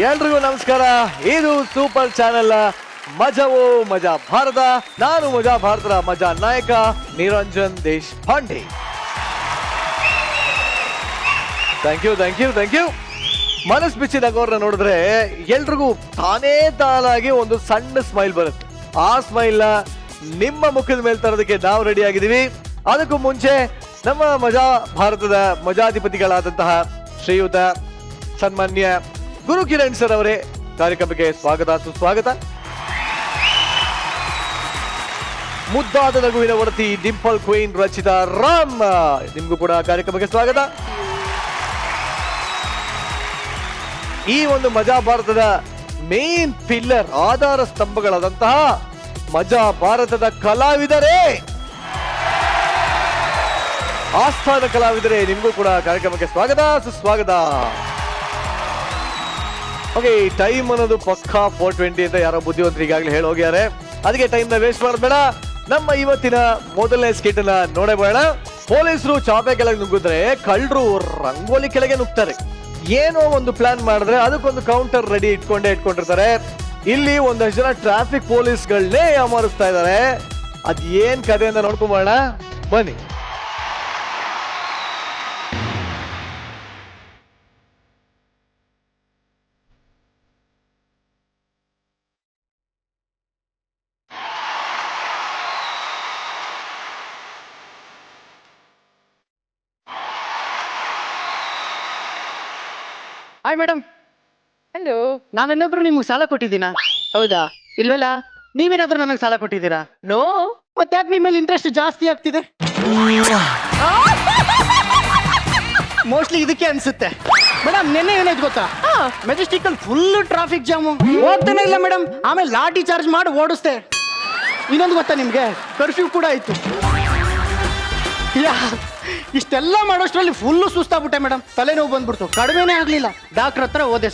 ಎಲ್ರಿಗೂ ನಮಸ್ಕಾರ. ಇದು ಸೂಪರ್ ಚಾನೆಲ್ ಮಜವೋ ಮಜಾ ಭಾರತ. ನಾನು ಮಜಾ ಭಾರತದ ಮಜಾ ನಾಯಕ ನಿರಂಜನ್ ದೇಶಪಾಂಡೆ. Thank you. ಮನಸ್ ಬಿಚ್ಚಿ ನಗೋರ್ನ ನೋಡಿದ್ರೆ ಎಲ್ರಿಗೂ ತಾನೇ ತಾನಾಗಿ ಒಂದು ಸಣ್ಣ ಸ್ಮೈಲ್ ಬರುತ್ತೆ. ಆ ಸ್ಮೈಲ್ ನ ನಿಮ್ಮ ಮುಖದ ಮೇಲೆ ತರೋದಕ್ಕೆ ನಾವು ರೆಡಿ ಆಗಿದ್ದೀವಿ. ಅದಕ್ಕೂ ಮುಂಚೆ ನಮ್ಮ ಮಜಾ ಭಾರತದ ಮಜಾಧಿಪತಿಗಳಾದಂತಹ ಶ್ರೀಯುತ ಸನ್ಮಾನ್ಯ ಗುರು ಕಿರಣ್ ಸರ್ ಅವರೇ ಕಾರ್ಯಕ್ರಮಕ್ಕೆ ಸ್ವಾಗತ ಸುಸ್ವಾಗತ. ಮುದ್ದಾದ ನಗುವಿನ ಒಡತಿ ಡಿಂಪಲ್ ಕ್ವೀನ್ ರಚಿತಾ ರಾಮ್, ನಿಮ್ಗೂ ಕೂಡ ಕಾರ್ಯಕ್ರಮಕ್ಕೆ ಸ್ವಾಗತ. ಈ ಒಂದು ಮಜಾ ಭಾರತದ ಮೇನ್ ಪಿಲ್ಲರ್, ಆಧಾರ ಸ್ತಂಭಗಳಾದಂತಹ ಮಜಾ ಭಾರತದ ಕಲಾವಿದರೇ, ಆಸ್ಥಾನ ಕಲಾವಿದರೇ, ನಿಮ್ಗೂ ಕೂಡ ಕಾರ್ಯಕ್ರಮಕ್ಕೆ ಸ್ವಾಗತ ಸುಸ್ವಾಗತ. ಓಕೆ, ಟೈಮ್ ಅನ್ನೋದು ಪಕ್ಕಾ 4:20 ಅಂತ ಯಾರೋ ಬುದ್ಧಿವಂತರು ಈಗಾಗಲೇ ಹೇಳಿ ಹೋಗ್ಯಾರೆ. ಅದಕ್ಕೆ ಟೈಮ್ ನ ವೇಸ್ಟ್ ಮಾಡಬೇಡ. ನಮ್ಮ ಇವತ್ತಿನ ಮೊದಲನೇ ಸ್ಕಿಟ್ ನ ನೋಡೇ ಬೇಡ. ಪೊಲೀಸರು ಚಾಪೆ ಕೆಳಗೆ ನುಗ್ಗಿದ್ರೆ ಕಳ್ಳರು ರಂಗೋಲಿ ಕೆಳಗೆ ನುಗ್ತಾರೆ. ಏನೋ ಒಂದು ಪ್ಲಾನ್ ಮಾಡಿದ್ರೆ ಅದಕ್ಕೊಂದು ಕೌಂಟರ್ ರೆಡಿ ಇಟ್ಕೊಂಡಿರ್ತಾರೆ. ಇಲ್ಲಿ ಒಂದಷ್ಟು ಜನ ಟ್ರಾಫಿಕ್ ಪೊಲೀಸ್ಗಳನ್ನೇ ಅಮರಿಸ್ತಾ ಇದ್ದಾರೆ. ಅದ್ ಏನ್ ಕಥೆ ಅಂತ ನೋಡ್ಕೊಂಬೋಣ ಬನ್ನಿ. Hi madam. ಹಲೋ. ನಾನೇನಾದ್ರೂ ನಿಮ್ಗೆ ಸಾಲ ಕೊಟ್ಟಿದ್ದೀನಾ? ಹೌದಾ? ಇಲ್ವಲ್ಲ. ನೀವೇನಾದ್ರೂ ನನಗೆ ಸಾಲ ಕೊಟ್ಟಿದ್ದೀರಾ? ನೋ. ಮತ್ತೆ ಯಾಕೆ ನಿಮ್ಮ ಮೇಲೆ ಇಂಟ್ರೆಸ್ಟ್ ಜಾಸ್ತಿ ಆಗ್ತಿದೆ? ಮೋಸ್ಟ್ಲಿ ಇದಕ್ಕೆ ಅನ್ಸುತ್ತೆ. ಮೇಡಮ್, ನಿನ್ನೆ ಏನಾಯ್ತು ಗೊತ್ತಾ? ಮೆಜೆಸ್ಟಿಕ್ ಅಲ್ಲಿ ಫುಲ್ ಟ್ರಾಫಿಕ್ ಜಾಮು, ಹೋಗ್ತಾನೆ ಇಲ್ಲ ಮೇಡಮ್. ಆಮೇಲೆ ಲಾಠಿ ಚಾರ್ಜ್ ಮಾಡಿ ಓಡಿಸ್ತೆ. ಇನ್ನೊಂದು ಗೊತ್ತಾ ನಿಮ್ಗೆ? ಕರ್ಫ್ಯೂ ಕೂಡ ಆಯ್ತು. ಇಷ್ಟೆಲ್ಲ ಮಾಡೋಷ್ಟರಲ್ಲಿ ಫುಲ್ಲು ಸುಸ್ತಾಗ್ಬಿಟ್ಟೆ ಮೇಡಮ್. ತಲೆನೋವು ಬಂದ್ಬಿಡ್ತು, ಕಡಿಮೆನೇ ಆಗ್ಲಿಲ್ಲ. ಡಾಕ್ಟರ್ ಹತ್ರ ಹೋದೆ.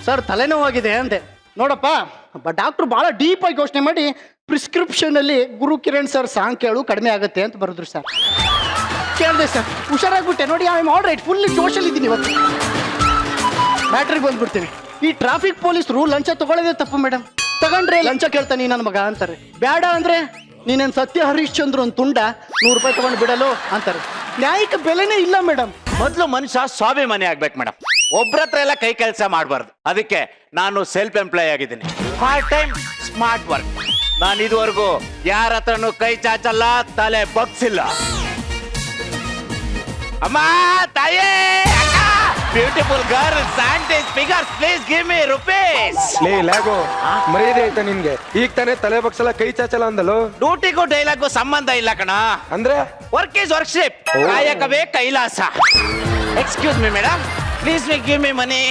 ಸರ್ ತಲೆನೋವಾಗಿದೆ ಅಂದೆ. ನೋಡಪ್ಪ, ಡಾಕ್ಟ್ರು ಬಹಳ ಡೀಪ್ ಆಗಿ ಯೋಚನೆ ಮಾಡಿ ಪ್ರಿಸ್ಕ್ರಿಪ್ಷನ್ ಅಲ್ಲಿ ಗುರು ಕಿರಣ್ ಸರ್ ಸಾಂಗ್ ಕೇಳು ಕಡಿಮೆ ಆಗುತ್ತೆ ಅಂತ ಬರೆದ್ರು ಸರ್. ಕೇಳಿದೆ ಸರ್, ಹುಷಾರಾಗ್ಬಿಟ್ಟೆ. ನೋಡಿ, I am all right, full ಜೋಶಲ್ಲಿ ಇದ್ದೀನಿ ಇವತ್ತು. ಮ್ಯಾಟ್ರಿಗೆ ಬಂದ್ಬಿಡ್ತೀನಿ. ಈ ಟ್ರಾಫಿಕ್ ಪೊಲೀಸರು ಲಂಚ ತಗೊಳ್ಳೋದೇ ತಪ್ಪು ಮೇಡಮ್. ತಗೊಂಡ್ರೆ ಲಂಚ ಕೇಳ್ತಾನೆ ನನ್ನ ಮಗ ಅಂತಾರೆ. ಬೇಡ ಅಂದ್ರೆ ನೀನೇನು ಸತ್ಯ ಹರಿಶ್ಚಂದ್ರ ಒಂದು ತುಂಡ, 100 ರೂಪಾಯಿ ತಗೊಂಡು ಬಿಡಲು ಅಂತಾರೆ. ನ್ಯಾಯಕ್ಕೆ ಬೆಲೆನೇ ಇಲ್ಲ ಮೇಡಮ್. ಮೊದಲು ಮನುಷ್ಯ ಸ್ವಾಭಿಮಾನಿ ಆಗ್ಬೇಕು ಮೇಡಮ್. ಒಬ್ರ ಹತ್ರ ಎಲ್ಲ ಕೈ ಕೆಲಸ ಮಾಡಬಾರ್ದು. ಅದಕ್ಕೆ ನಾನು ಸೆಲ್ಫ್ ಎಂಪ್ಲಾಯ್ ಆಗಿದ್ದೀನಿ. Part time smart work. ನಾನು ಇದುವರೆಗೂ ಯಾರ ಹತ್ರನೂ ಕೈ ಚಾಚಲ್ಲ, ತಲೆ ಬಗ್ಸಿಲ್ಲ. ಅಮ್ಮ, ತಾಯೇ, ಬ್ಯೂಟಿಫುಲ್ ಗರ್ಲ್, ಸ್ಯಾಂಡೇಜ್ figures, please give me rupees. ಲೇ ಲ್ಯಾಗೋ, ಮರ್ಯಾದೆ ಆಯ್ತಾ ನಿನ್ಗೆ? ಈಗ ತಾನೇ ತಲೆ ಬಗ್ಸಲ್ಲ ಕೈ ಚಾಚಲ್ಲ ಅಂದಲು. ಡ್ಯೂಟಿಗೂ ಡೈಲಾಗೂ ಸಂಬಂಧ ಇಲ್ಲ ಕಣ. ಅಂದ್ರೆ ವರ್ಕ್ ಈಸ್ ವರ್ಕ್ಶಿಪ್, ಕಾಯಕವೇ ಕೈಲಾಸ. Excuse me madam, please give me money.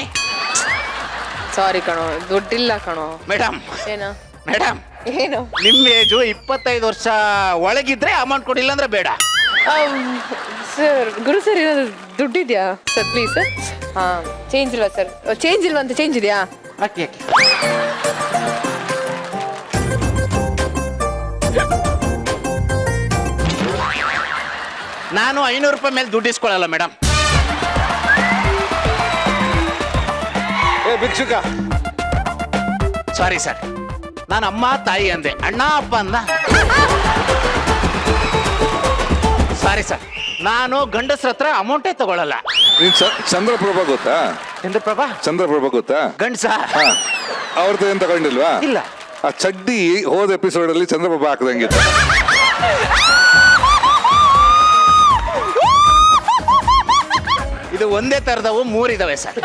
Sorry ಕಣೋ, ದುಡ್ಡಿಲ್ಲ ಕಣೋ. ಮೇಡಮ್ ಏನೋ ಮೇಡಮ್, ಏನು? ನಿಮ್ಮ ಏಜು 25 ವರ್ಷ ಒಳಗಿದ್ರೆ ಅಮೌಂಟ್ ಕೊಡಿಲ್ಲ ಅಂದ್ರೆ ಬೇಡ. ಸರ್, ಗುರು ಸರ್, ಏನಾದ್ರು ದುಡ್ಡಿದ್ಯಾ ಸರ್? Please sir. ಚೇಂಜ್ ಇಲ್ವಾ ಸರ್? ಚೇಂಜ್ ಇಲ್ವಂತ? ಚೇಂಜ್ ಇದೆಯಾ? ಯಾಕೆ ನಾನು 500 ರೂಪಾಯಿ ಮೇಲೆ ದುಡ್ಡು ಇಸ್ಕೊಳ್ಳಲ್ಲ ಮೇಡಮ್. ಏ ಭಿಕ್ಷುಕ, ಸಾರಿ ಸರ್, ನಾನು ಅಮ್ಮ ತಾಯಿ ಅಂದೆ, ಅಣ್ಣ ಅಪ್ಪ ಅಂದ. ಸಾರಿ ಸರ್, ನಾನು ಗಂಡಸ್ರ ಹತ್ರ ಅಮೌಂಟೇ ತಗೊಳ್ಳಲ್ಲ. ಚಂದ್ರಪ್ರಭಾ ಗೊತ್ತಾ? ಚಂದ್ರಪ್ರಭಾ? ಚಂದ್ರಪ್ರಭಾ ಗೊತ್ತಾ? ಗಂಡಸ ಅವ್ರದ್ದು ಏನ್ ತಗೊಂಡಿಲ್ವಾ? ಇಲ್ಲ. ಆ ಚಡ್ಡಿ ಹೋದ ಎಪಿಸೋಡ್ ಅಲ್ಲಿ ಚಂದ್ರಪ್ರಭಾ ಹಾಕದಂಗಿತ್ತು. ಇದು ಒಂದೇ ತರದವು 3 ಇದಾವೆ ಸರ್.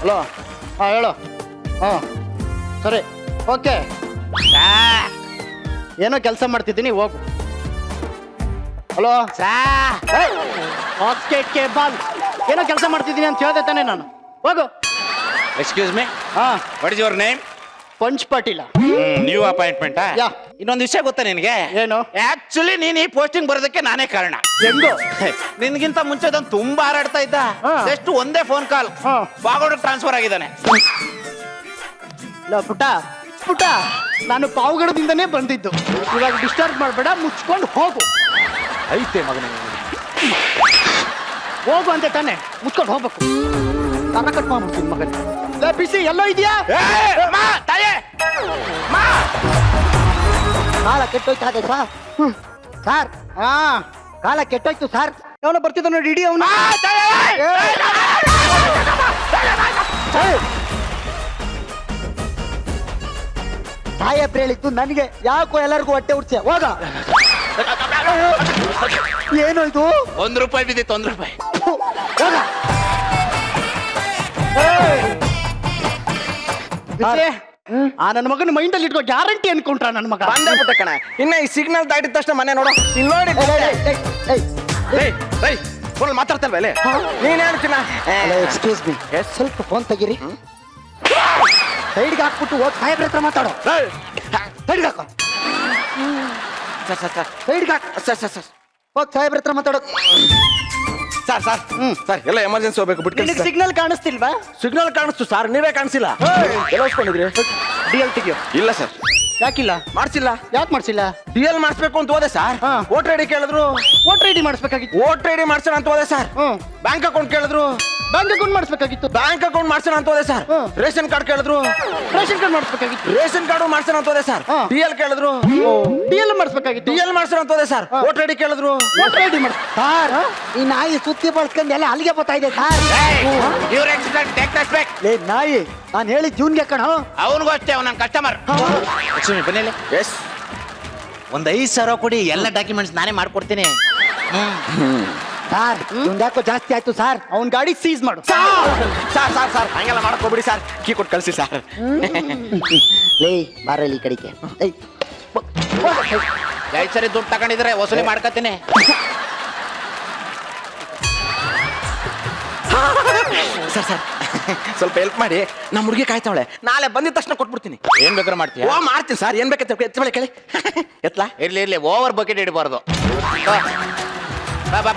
ಹಲೋ, ಹೇಳು. ಸರಿ, ಓಕೆ. ಏನೋ ಕೆಲಸ ಮಾಡ್ತಿದ್ದೀನಿ, ಹೋಗು. ಹಲೋ, ಬಾಲ್. ಏನೋ ಕೆಲಸ ಮಾಡ್ತಿದ್ದೀನಿ ಅಂತ ಹೇಳ್ದೆ ತಾನೆ ನಾನು. ಹೋಗು. Excuse me, what is your name? ಪಂಚ್ ಪಾಟೀಲ. New appointment? ಯಾ. ಇನ್ನೊಂದು ವಿಷಯ ಗೊತ್ತಾ ನಿನಗೆ? ಏನು? ಆಕ್ಚುಲಿ ನೀನ್ ಈ ಪೋಸ್ಟಿಂಗ್ ಬರೋದಕ್ಕೆ ನಾನೇ ಕಾರಣ. ಹೆಂಗೋ? ನಿನ್ಗಿಂತ ಮುಂಚೆ ಅದನ್ನು ತುಂಬಾ ಹಾರಾಡ್ತಾ ಇದ್ದ. ಎಷ್ಟು ಒಂದೇ ಫೋನ್ ಕಾಲ್ ಬಾಗೋಡ್ ಟ್ರಾನ್ಸ್ಫರ್ ಆಗಿದ್ದಾನೆ. ಪುಟ, ನಾನು ಪಾವಗಡದಿಂದನೇ ಬಂದಿದ್ದು. ಇವಾಗ ಡಿಸ್ಟರ್ಬ್ ಮಾಡಬೇಡ, ಮುಚ್ಕೊಂಡು ಹೋಗು. ಐತೆ ಮಗನೇ, ಹೋಗು ಅಂತ ತಾನೆ, ಮುಚ್ಕೊಂಡು ಹೋಗ್ಬೇಕು. ತನ ಕಟ್ ಮಾಡ್ಬಿಡ್ತೀನಿ ಮಗನೇ. ಲೇ ಬಿಸಿ ಎಲ್ಲೋ ಇದೆಯಾ? ಕಾಲ ಕೆಟ್ಟೋಯ್ತು ಅದೇ ಸರ್. ಸರ್ ಹಾ ಕಾಲ ಕೆಟ್ಟೋಯ್ತು ಸರ್. ಅವನು ಬರ್ತಿದ್ದ ನೋಡಿ ಇಡೀ ಅವನು. ಸಾಯಬ್ರು ಹೇಳಿದ್ದು ನನಗೆ, ಯಾಕೋ ಎಲ್ಲರಿಗೂ ಹೊಟ್ಟೆ ಉಡ್ಸೆ ಹೋಗ. ಏನು ಇದು? ₹1 ಬಿದ್ದಿತ್ತು, ₹1. ಹೋಗ. ಬಿಸಿ, ಆ ನನ್ನ ಮಗನ ಮೈಂಡ್ ಅಲ್ಲಿ ಇಟ್ಕೋ, ಗ್ಯಾರಂಟಿ ಅನ್ಕೊಂಡ್ರ ನನ್ನ ಮಗ. ಬಂದೇ ಬಿಟ್ಟ ಕಣ. ಇನ್ನ ಈ ಸಿಗ್ನಲ್ ದಾಟಿದ ತಕ್ಷಣ ಮನೆ ನೋಡು. ಇಲ್ಲಿ ನೋಡಿ ಫೋನ್ ಮಾತಾಡ್ತಲ್ವ ಅಲ್ಲೇ ನೀನ್ ಹೇಳ್ತೀನ. ಎಕ್ಸ್ಕ್ಯೂಸ್ ಮಿ, ಸ್ವಲ್ಪ ಫೋನ್ ತೆಗೀರಿ. ಸೈಡ್ಗೆ ಹಾಕ್ಬಿಟ್ಟು ಹೋಗಿ ಸಾಹೇಬ್ರ ಹತ್ರ ಮಾತಾಡೋ. ಸೈಡ್ಗೆ ಹಾಕೋ, ಸೈಡ್ಗೆ ಹಾಕ. ಹೋಗಿ ಸಾಹೇಬ್ರ ಹತ್ರ ಮಾತಾಡೋ. ಸರ್ ಸರ್ ಎಲ್ಲ ಎಮರ್ಜೆನ್ಸಿ ಹೋಗ್ಬೇಕು ಬಿಟ್ಟು ನಿನಗೆ ಸಿಗ್ನಲ್ ಕಾಣಿಸ್ತಿಲ್ವಾ? ಸಿಗ್ನಲ್ ಕಾಣಿಸ್ತು ಸರ್, ನೀವೇ ಕಾಣಿಸಿಲ್ಲ. ಎಲ್ಲಿಸ್ಕೊಂಡಿದ್ರಿ? D L ತೆಗಿಯೋ. ಇಲ್ಲ ಸರ್, ಯಾಕಿಲ್ಲ? ಮಾಡ್ಸಿಲ್ಲ. ಯಾಕೆ ಮಾಡ್ಸಿಲ್ಲ? ಡಿ ಎಲ್ ಮಾಡಿಸ್ಬೇಕು ಅಂತ ಹೋದೆ ಸರ್. ವೋಟರ್ ಐಡಿ ಕೇಳಿದ್ರು. ವೋಟರ್ ಐಡಿ ಮಾಡಿಸ್ಬೇಕಾಗಿತ್ತು. ವೋಟರ್ ಐಡಿ ಮಾಡ್ಸೋಣ ಅಂತ ಹೋದೆ ಸರ್. ಬ್ಯಾಂಕ್ ಅಕೌಂಟ್ ಕೇಳಿದ್ರು. ಬ್ಯಾಂಕ್ ಅಕೌಂಟ್ ಮಾಡಿಸ್ಬೇಕಾಗಿತ್ತು. ಬ್ಯಾಂಕ್ ಅಕೌಂಟ್ ಮಾಡ್ಸೋಣ ಅಂತ ಹೋದೆ ಸರ್. ರೇಷನ್ ಕಾರ್ಡ್ ಕೇಳಿದ್ರು. ರೇಷನ್ ಕಾರ್ಡ್ ಮಾಡಿಸ್ಬೇಕಾಗಿತ್ತು. ರೇಷನ್ ಕಾರ್ಡು ಮಾಡ್ಸೋಣ ಅಂತ ಹೋದೆ ಸರ್. ಡಿ ಎಲ್ ಕೇಳಿದ್ರು. ಡಿ ಎಲ್ ಮಾಡಿಸ್ಬೇಕಾಗಿತ್ತು. ಡಿ ಎಲ್ ಮಾಡ್ಸೋಣ ಅಂತ ಹೋದೆ ಸರ್. ವೋಟರ್ ಐಡಿ ಕೇಳಿದ್ರು. ವೋಟರ್ ಐಡಿ ಮಾಡಿ. ಸರ್ ಈ ನಾಯಿ ಸುತ್ತಿ ಬಳಸ್ಕೊಂಡು ಎಲ್ಲ ಅಲ್ಲಿಗೆ ಬರ್ತಾ ಇದೆ ಸರ್. ಲೇ ನಾಯಿ, ನಾನು ಹೇಳಿ ಜೂನ್ಗೆ ಕಣ. ಅವನಿಗೂ ಅಷ್ಟೇ, ನನ್ನ ಕಸ್ಟಮರ್. ಬನ್ನಿ, ಎಸ್ ಒಂದ್ 5,000 ಕೊಡಿ, ಎಲ್ಲ ಡಾಕ್ಯುಮೆಂಟ್ಸ್ ನಾನೇ ಮಾಡ್ಕೊಡ್ತೀನಿ. ಸರ್ ಇವ್ನ್ ಯಾಕೋ ಜಾಸ್ತಿ ಆಯ್ತು ಸರ್. ಅವ್ನ ಗಾಡಿ ಸೀಸ್ ಮಾಡು. ಸರ್ ಸರ್ ಸರ್ ಹಂಗೆಲ್ಲ ಮಾಡಕ್ ಹೋಗ್ಬಿಡಿ ಸರ್. ಕೀ ಕೊಟ್ಟು ಕಳ್ಸಿ ಸರ್. ಲೇ ಬಾರಲ್ಲಿ ಈ ಕಡೆಗೆ. ಸರಿ ದುಡ್ಡು ತಗೊಂಡಿದ್ರೆ ವಸೂಲಿ ಮಾಡ್ಕೊತೀನಿ. ಸರ್ ಸರ್ ಸ್ವಲ್ಪ ಹೆಲ್ಪ್ ಮಾಡಿ, ನಮ್ಮ ಹುಡುಗಿ ಕಾಯ್ತಾವಳೆ. ನಾಳೆ ಬಂದಿದ ತಕ್ಷಣ ಕೊಟ್ಬಿಡ್ತೀನಿ. ಏನ್ ಬೇಕಾದ್ರೆ ಮಾಡ್ತೀಯ? ಓ ಮಾಡ್ತೀನಿ ಸರ್, ಏನ್ ಬೇಕಂತ ಎತ್ತವಳೆ ಕೇಳಿ. ಎತ್ಲಾ? ಇರ್ಲಿ ಓವರ್ ಬಕೆಟ್ ಇಡಬಾರ್ದು. ಬಾ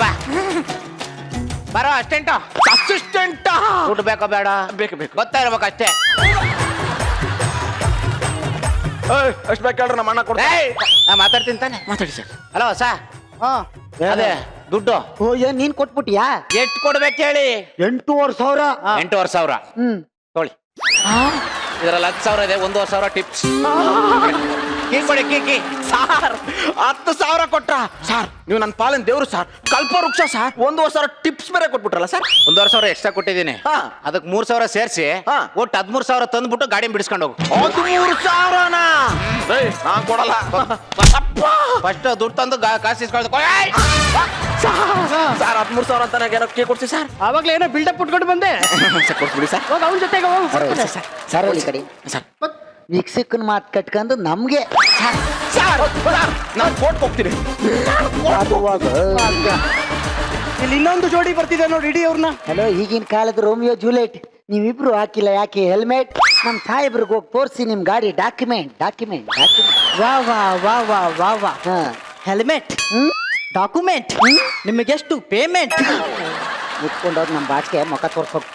ಬರೋ ಅಸ್ಟೆಂಟು. ಅಸಿಸ್ಟೆಂಟ್ ದುಡ್ಡು ಬೇಕೋ ಬೇಡ? ಬೇಕು ಬೇಕು. ಗೊತ್ತಾ ಇರ್ಬೇಕು ಅಷ್ಟೇ. ಅಷ್ಟು ಬೇಕಾದ್ರೆ ನಮ್ಮ ಅಣ್ಣ ಕೊಡ್ತಾರೆ. ನಾ ಮಾತಾಡ್ತೀನಿ ತಾನೆ. ಮಾತಾಡಿ ಸರ್. ಹಲೋ ಸಾ, ಹಾ ಅದೇ ದುಡ್ಡು ಓ ಏನ್ ನೀನ್ ಕೊಟ್ಬಿಟ್ಟಿಯಾ? ಎಷ್ಟು ಕೊಡ್ಬೇಕು ಹೇಳಿ? 8,500. 8,500 ತೊಳಿ. ಇದ್ರಲ್ಲಿ 10,000 ಇದೆ, 1,500 ಟಿಪ್ಸ್. ಕೀ ಕೊಡಿ, ಕೀ. ಸಾರ್ 10,000 ಕೊಟ್ರ ಸರ್? ನೀವು ನನ್ನ ಪಾಲನ್ ದೇವ್ರು ಸರ್, ಕಲ್ಪವೃಕ್ಷ ಸರ್. 1,500 ಟಿಪ್ಸ್ ಬೇರೆ ಕೊಟ್ಬಿಟ್ರಲ್ಲ ಸರ್. 1,500 ಎಕ್ಸ್ಟ್ರಾ ಕೊಟ್ಟಿದ್ದೀನಿ. ಹಾ. ಅದಕ್ಕೆ 3,000 ಸೇರಿಸಿ ಒಟ್ಟು 13,000 ತಂದ್ಬಿಟ್ಟು ಗಾಡಿ ಬಿಡಿಸ್ಕೊಂಡು ಹೋಗು. 13,000ನಾ? ನಾನ್ ಕೊಡಲ್ಲ. ಫಸ್ಟ್ ದುಡ್ಡು ತಂದು ಕಾಸು ಇಸ್ಕೊಳ್ಳೋದು. ಸರ್ 13,000 ಅಂತ ನನಗೆ ಕೀ ಕೊಡ್ಸಿ ಸರ್. ಅವಾಗ್ಲೇ ಏನೋ ಬಿಲ್ಡಪ್ ಉಟ್ಕೊಂಡು ಬಂದೆ. ಸರ್ ಕೊಡ್ಸ್ಬಿಡಿ ಸರ್. ಹೋಗ ಅವನ ಜೊತೆಗೆ ಹೋಗು. ಸರ್ ಈ ಕಡೆ ಸರ್ ವೀಕ್ಷಕನ ಮಾತು ಕಟ್ಕೊಂಡು ನಮ್ಗೆ ಸರ್ ನಾನು ಕೋರ್ಟ್ ಹೋಗ್ತೀನಿ. ಇಲ್ಲಿ ಇನ್ನೊಂದು ಜೋಡಿ ಬರ್ತಿದೆ ನೋಡಿ, ಇಡೀ ಅವ್ರನ್ನ. ಹಲೋ, ಈಗಿನ ಕಾಲದ ರೋಮಿಯೋ ಜೂಲಿಯಟ್ ನೀವಿಬ್ರು ಹಾಕಿಲ್ಲ ಯಾಕೆ ಹೆಲ್ಮೆಟ್? ನಮ್ಮ ಸಾಹೇಬ್ರಿಗೆ ಹೋಗಿ ತೋರಿಸಿ ನಿಮ್ ಗಾಡಿ ಡಾಕ್ಯುಮೆಂಟ್. ವಾ ವಾ ವಾ ವಾ ವಾ ವಾ. ಹಾ ಹೆಲ್ಮೆಟ್, ಡಾಕ್ಯುಮೆಂಟ್, ನಿಮಗೆಷ್ಟು ಪೇಮೆಂಟ್? ಮುಟ್ಕೊಂಡೋಗಿ ನಮ್ಮ ಬಾಟ್ಗೆ ಮುಖ ತೋರ್ಸೋಕ್.